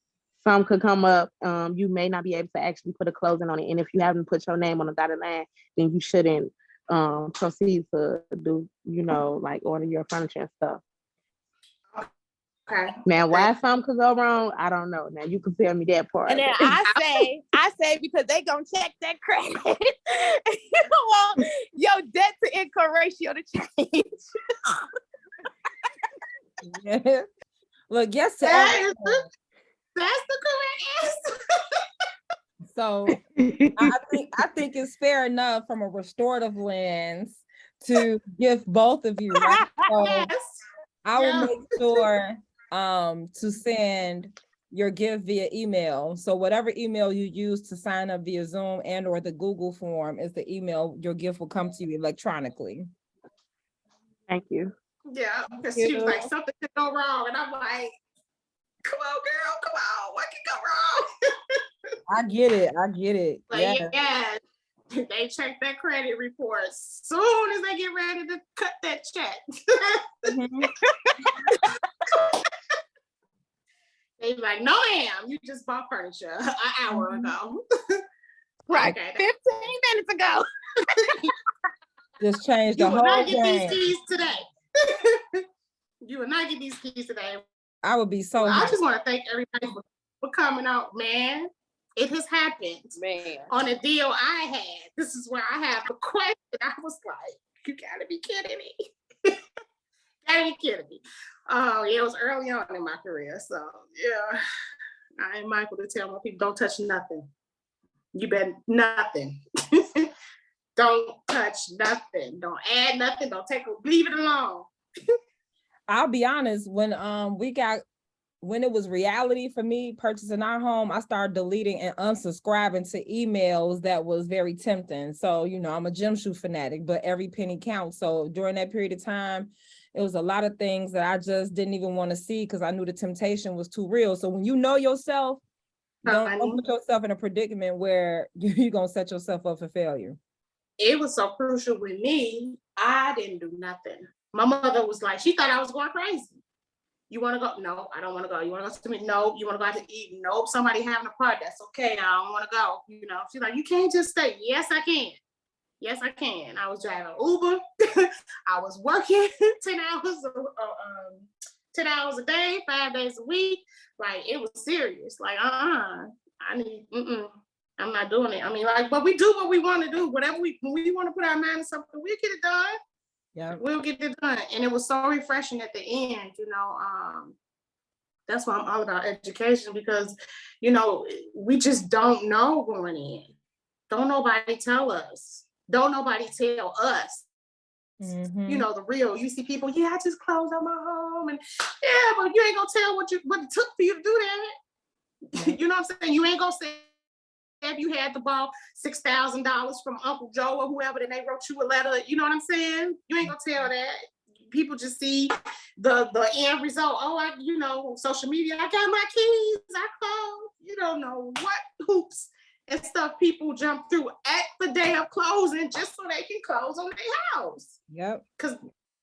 some could come up. You may not be able to actually put a closing on it, and if you haven't put your name on the dotted line, then you shouldn't proceed to do, like order your furniture and stuff. Okay. Now, why some could go wrong, I don't know. Now, you can tell me that part. And then I say because they gonna check that credit. You want your debt to income ratio to change. Yeah. Look, yes, That's the correct answer. so I think it's fair enough from a restorative lens to give both of you, right? So Yes. I will make sure to send your gift via email. So whatever email you use to sign up via Zoom and or the Google form is the email your gift will come to you electronically. Thank you. Yeah, because she was like, something could go wrong. And I'm like, come on, girl, come on. What can go wrong? I get it. But Yeah. They check that credit report as soon as they get ready to cut that check. Mhm. They be like, no, ma'am, you just bought furniture an hour ago. Right. Okay. 15 minutes ago. Just change the You will whole not get these game. keys today. You will not get these keys today. I would be so Well, I happy. just want to thank everybody for coming out, man. It has happened. Man. On a deal I had. This is where I have a question. I was like, you gotta be kidding me. Gotta be kidding me. Oh, yeah, it was early on in my career. So yeah. I ain't mindful to tell my people, don't touch nothing. You bet nothing. Don't touch nothing. Don't add nothing. Don't take it, leave it alone. I'll be honest, when it was reality for me purchasing our home, I started deleting and unsubscribing to emails that was very tempting. So, I'm a gym shoe fanatic, but every penny counts. So during that period of time, it was a lot of things that I just didn't even want to see because I knew the temptation was too real. So when you know yourself, don't put yourself in a predicament where you're going to set yourself up for failure. It was so crucial with me. I didn't do nothing. My mother was like, she thought I was going crazy. You want to go? No, I don't want to go. You want to go to me? No. You want to go out to eat? Nope. Somebody having a party. That's okay. I don't want to go. She's like, you can't just stay. Yes, I can. Yes, I can. I was driving Uber. I was working 10 hours a day, 5 days a week. Like, it was serious. Like, I'm not doing it. I mean, like, but we do what we want to do. When we want to put our mind to something, we get it done. Yeah. We'll get it done. And it was so refreshing at the end, you know. That's why I'm all about education, because, you know, we just don't know going in. Don't nobody tell us. Don't nobody tell us. Mhm. You know, the real. You see people, yeah, I just closed on my home, and yeah, but you ain't gonna tell what it took for you to do that. Yeah. You know what I'm saying? You ain't gonna say if you had to borrow $6,000 from Uncle Joe or whoever, then they wrote you a letter. You know what I'm saying? You ain't gonna tell that. People just see the end result. Oh, you know, social media, I got my keys, I closed. You don't know what hoops and stuff people jump through at the day of closing just so they can close on their house. Yep. Because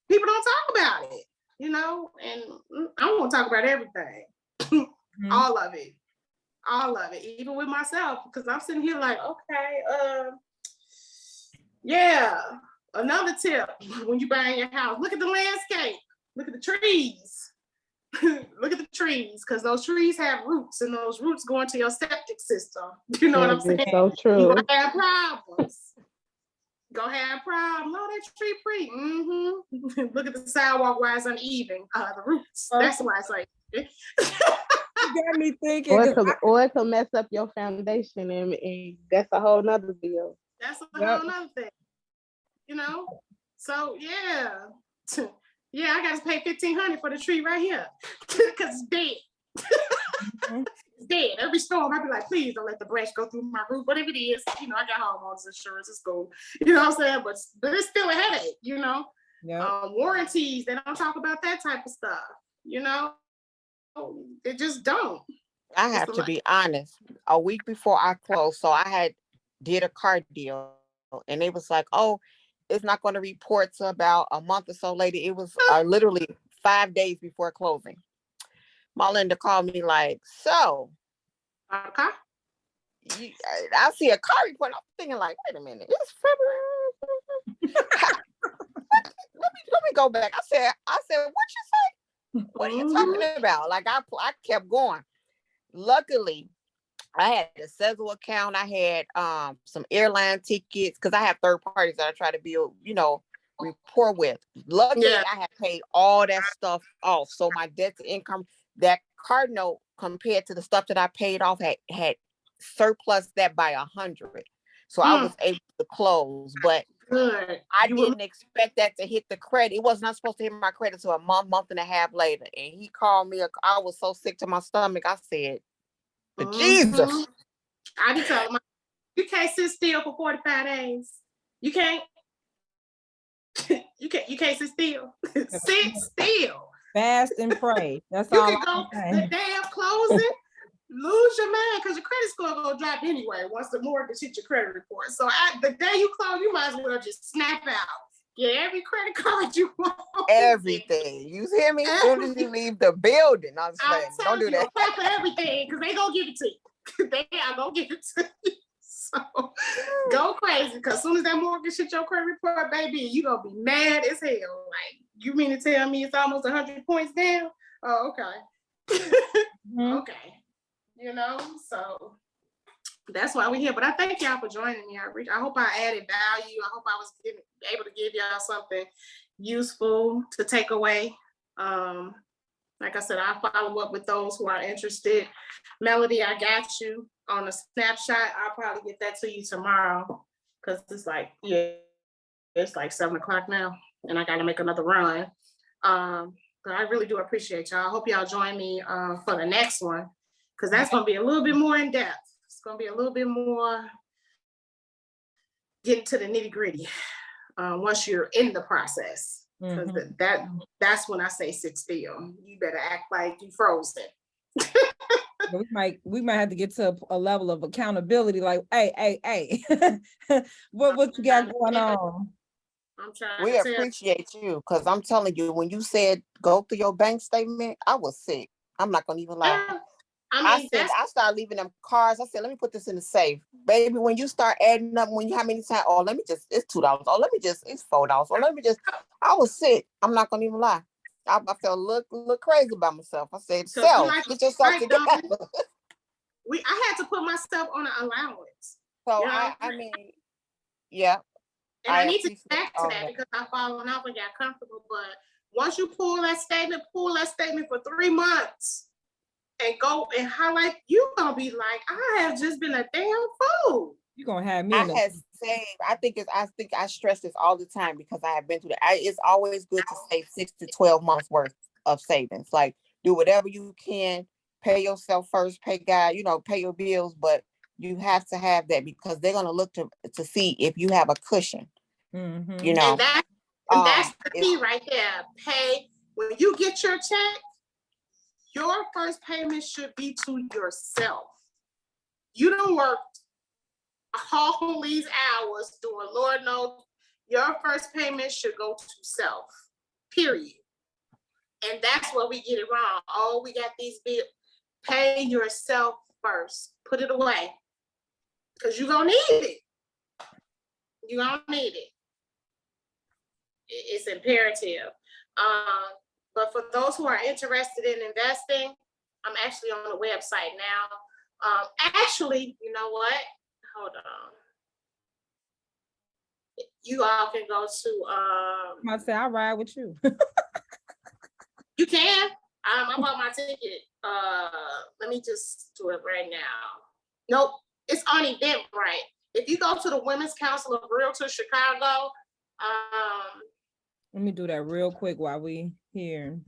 people don't talk about it, you know, and I want to talk about everything. Mhm. All of it, even with myself, because I'm sitting here like, okay, yeah. Another tip when you buy your house, look at the landscape, look at the trees. Look at the trees, because those trees have roots, and those roots go into your septic system. You know what I'm saying? It's so You true. gonna have problems. Go have problems. No, that tree free. Mm-hmm. Look at the sidewalk, why it's uneven. The roots. That's why it's like. You got me thinking. Or it could mess up your foundation, and that's a whole nother deal. That's a whole nother thing. You know? So yeah. Yeah, I gotta pay $1,500 for the tree right here. Because it's dead. It's dead. Every storm, I'd be like, please don't let the branch go through my roof. Whatever it is, you know, I got homeowners insurance, it's cool. You know what I'm saying? But it's still a headache, you know? Yeah. Warranties, they don't talk about that type of stuff, you know? They just don't. I have to be honest. A week before I closed, so I did a car deal, and it was like, oh, it's not going to report to about a month or so later. It was literally 5 days before closing. My lender called me like, so, Okay. I see a car report. I'm thinking like, wait a minute, it's February. let me go back. I said, what you say? What are you talking about? Like I kept going. Luckily, I had a Sezzle account. I had some airline tickets, because I have third parties that I try to build, you know, rapport with. Luckily, I had paid all that stuff off. So my debt to income, that card note compared to the stuff that I paid off had surplus that by 100. So I was able to close, but I didn't expect that to hit the credit. It was not supposed to hit my credit until a month and a half later. And he called me. I was so sick to my stomach. I said, Jesus. I be telling my, you can't sit still for 45 days. You can't. You can't sit still. Sit still. Fast and pray. That's you all. You can go the day of closing, lose your man, because your credit score gonna drop anyway once the mortgage hit your credit report. So the day you close, you might as well just snap out. Get every credit card you want. Everything. You hear me? As soon as you leave the building, I'm saying, don't do that. Apply for everything, because they gonna give it to you. They are gonna give it to you. So go crazy, because as soon as that mortgage hit your credit report, baby, you gonna be mad as hell. Like, you mean to tell me it's almost 100 points down? Oh, okay. Okay. You know, so that's why we're here. But I thank y'all for joining me. I hope I added value. I hope I was able to give y'all something useful to take away. Like I said, I'll follow up with those who are interested. Melody, I got you on a snapshot. I'll probably get that to you tomorrow, because it's like 7:00 now, and I got to make another run. But I really do appreciate y'all. I hope y'all join me for the next one, because that's going to be a little bit more in depth. It's going to be a little bit more getting to the nitty gritty once you're in the process. Because that's when I say sit still. You better act like you frozen. we might have to get to a level of accountability. Like, hey, what you got going on? We appreciate you, because I'm telling you, when you said go through your bank statement, I was sick. I'm not gonna even lie. I started leaving them cards. I said, let me put this in the safe. Baby, when you start adding up, how many times, it's $2. Oh, it's $4. Or I was sick. I'm not gonna even lie. I felt look crazy about myself. I said, get yourself together. I had to put myself on an allowance. So I mean, yeah. And I need to appreciate get back to all that that. because I've fallen off and got comfortable. But once you pull that statement for 3 months and go and highlight, you're gonna be like, I have just been a damn fool. You're gonna have me I in the had saved. I think I stress this all the time because I have been through that. It's always good to save 6 to 12 months worth of savings. Like do whatever you can, pay yourself first, pay God, pay your bills, but you have to have that because they're gonna look to see if you have a cushion. Mhm. And that's the it's- key right there. Pay when you get your check, your first payment should be to yourself. You don't work all these hours doing Lord knows, your first payment should go to self, period. And that's where we get it wrong. Oh, we got these bills. Pay yourself first. Put it away. Because you're going to need it. You're going to need it. It's imperative. But for those who are interested in investing, I'm actually on the website now. Actually, you know what? Hold on. You all can go to I say I'll ride with you. you can. I bought my ticket. Let me just do it right now. Nope, it's on Eventbrite. If you go to the Women's Council of Realtors Chicago, Let me do that real quick while we here.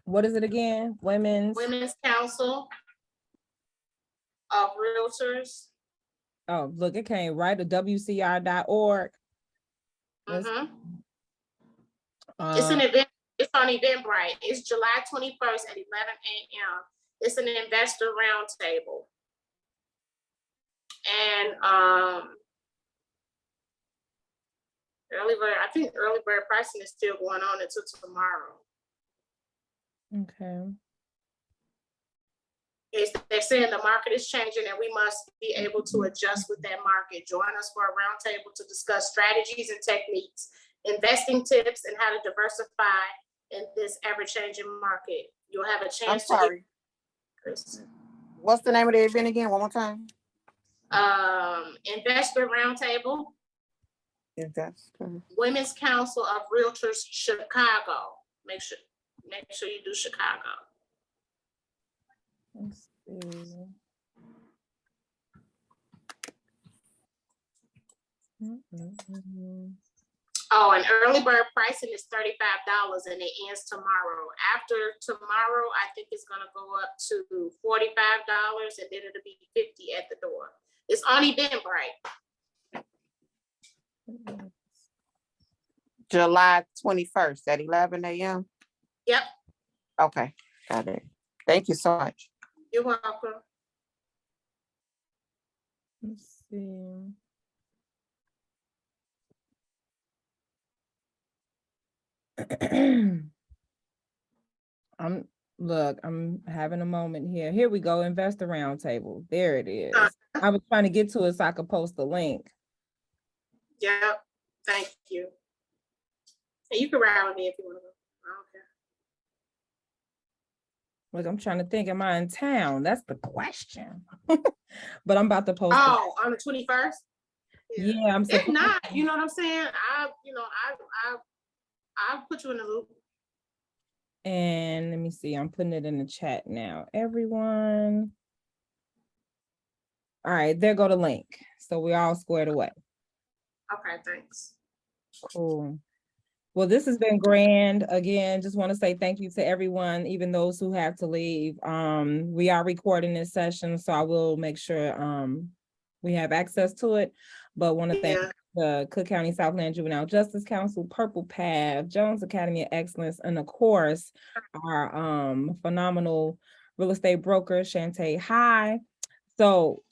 What is it again? Women's Council of Realtors. Oh, look, it came right to WCR.org. Mm-hmm. It's an event. It's on Eventbrite. It's July 21st at 11 a.m. It's an investor roundtable. And I think early bird pricing is still going on until tomorrow. Okay. They're saying the market is changing and we must be able to adjust with that market. Join us for a roundtable to discuss strategies and techniques, investing tips, and how to diversify in this ever-changing market. You'll have a chance. I'm sorry. What's the name of the event again? One more time. Investor roundtable. Investor. Women's Council of Realtors Chicago. Make sure you do Chicago. Let's see. Oh, and early bird pricing is $35 and it ends tomorrow. After tomorrow, I think it's gonna go up to $45 and then it'll be $50 at the door. It's on Eventbrite. July 21st at 11 a.m. Yep, Okay, got it. Thank you so much. you're welcome. Let's see. I'm having a moment here. Here we go, investor roundtable. There it is. I was trying to get to it so I could post the link. Yep, thank you. And you can ride with me if you want to go. I don't care. Look, I'm trying to think, am I in town? That's the question. But I'm about to post. Oh, on the 21st? Yeah, I'm If supposed. not, you know what I'm saying? I'll put you in the loop. And let me see, I'm putting it in the chat now. Everyone. All right, there go the link. So we all squared away. Okay, thanks. Cool. Well, this has been grand. Again, just want to say thank you to everyone, even those who have to leave. We are recording this session, so I will make sure we have access to it. But want to thank the Cook County Southland Juvenile Justice Council, Purple Path, Jones Academy of Excellence, and of course, our phenomenal real estate broker, Shante High. So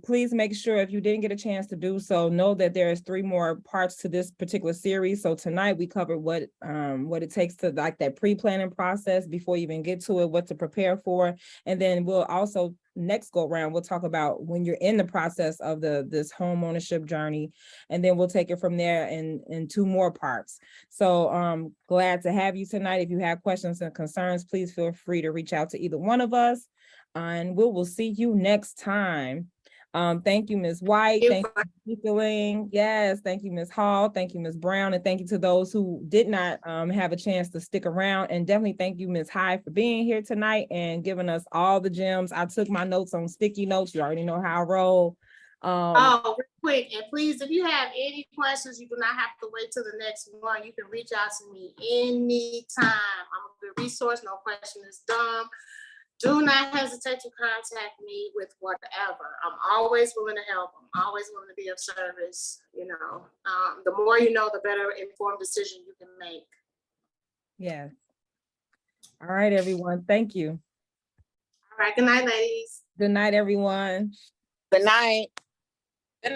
please make sure if you didn't get a chance to do so, know that there is 3 more parts to this particular series. So tonight we covered what it takes to like that pre-planning process before you even get to it, what to prepare for. And then we'll also next go around, we'll talk about when you're in the process of this home ownership journey, and then we'll take it from there in 2 more parts. So glad to have you tonight. If you have questions and concerns, please feel free to reach out to either one of us. And we will see you next time. Thank you, Ms. White. Thank Thank you, Ling. Yes, thank you, Ms. Hall. Thank you, Ms. Brown. And thank you to those who did not have a chance to stick around. And definitely thank you, Ms. High, for being here tonight and giving us all the gems. I took my notes on sticky notes. You already know how I roll. Oh, real quick, and please, if you have any questions, you do not have to wait till the next one. You can reach out to me anytime. I'm a good resource. No question is dumb. Do not hesitate to contact me with whatever. I'm always willing to help. I'm always willing to be of service. You know, the more you know, the better informed decision you can make. Yes. All right, everyone. Thank you. All right. Good night, ladies. Good night, everyone. Good night.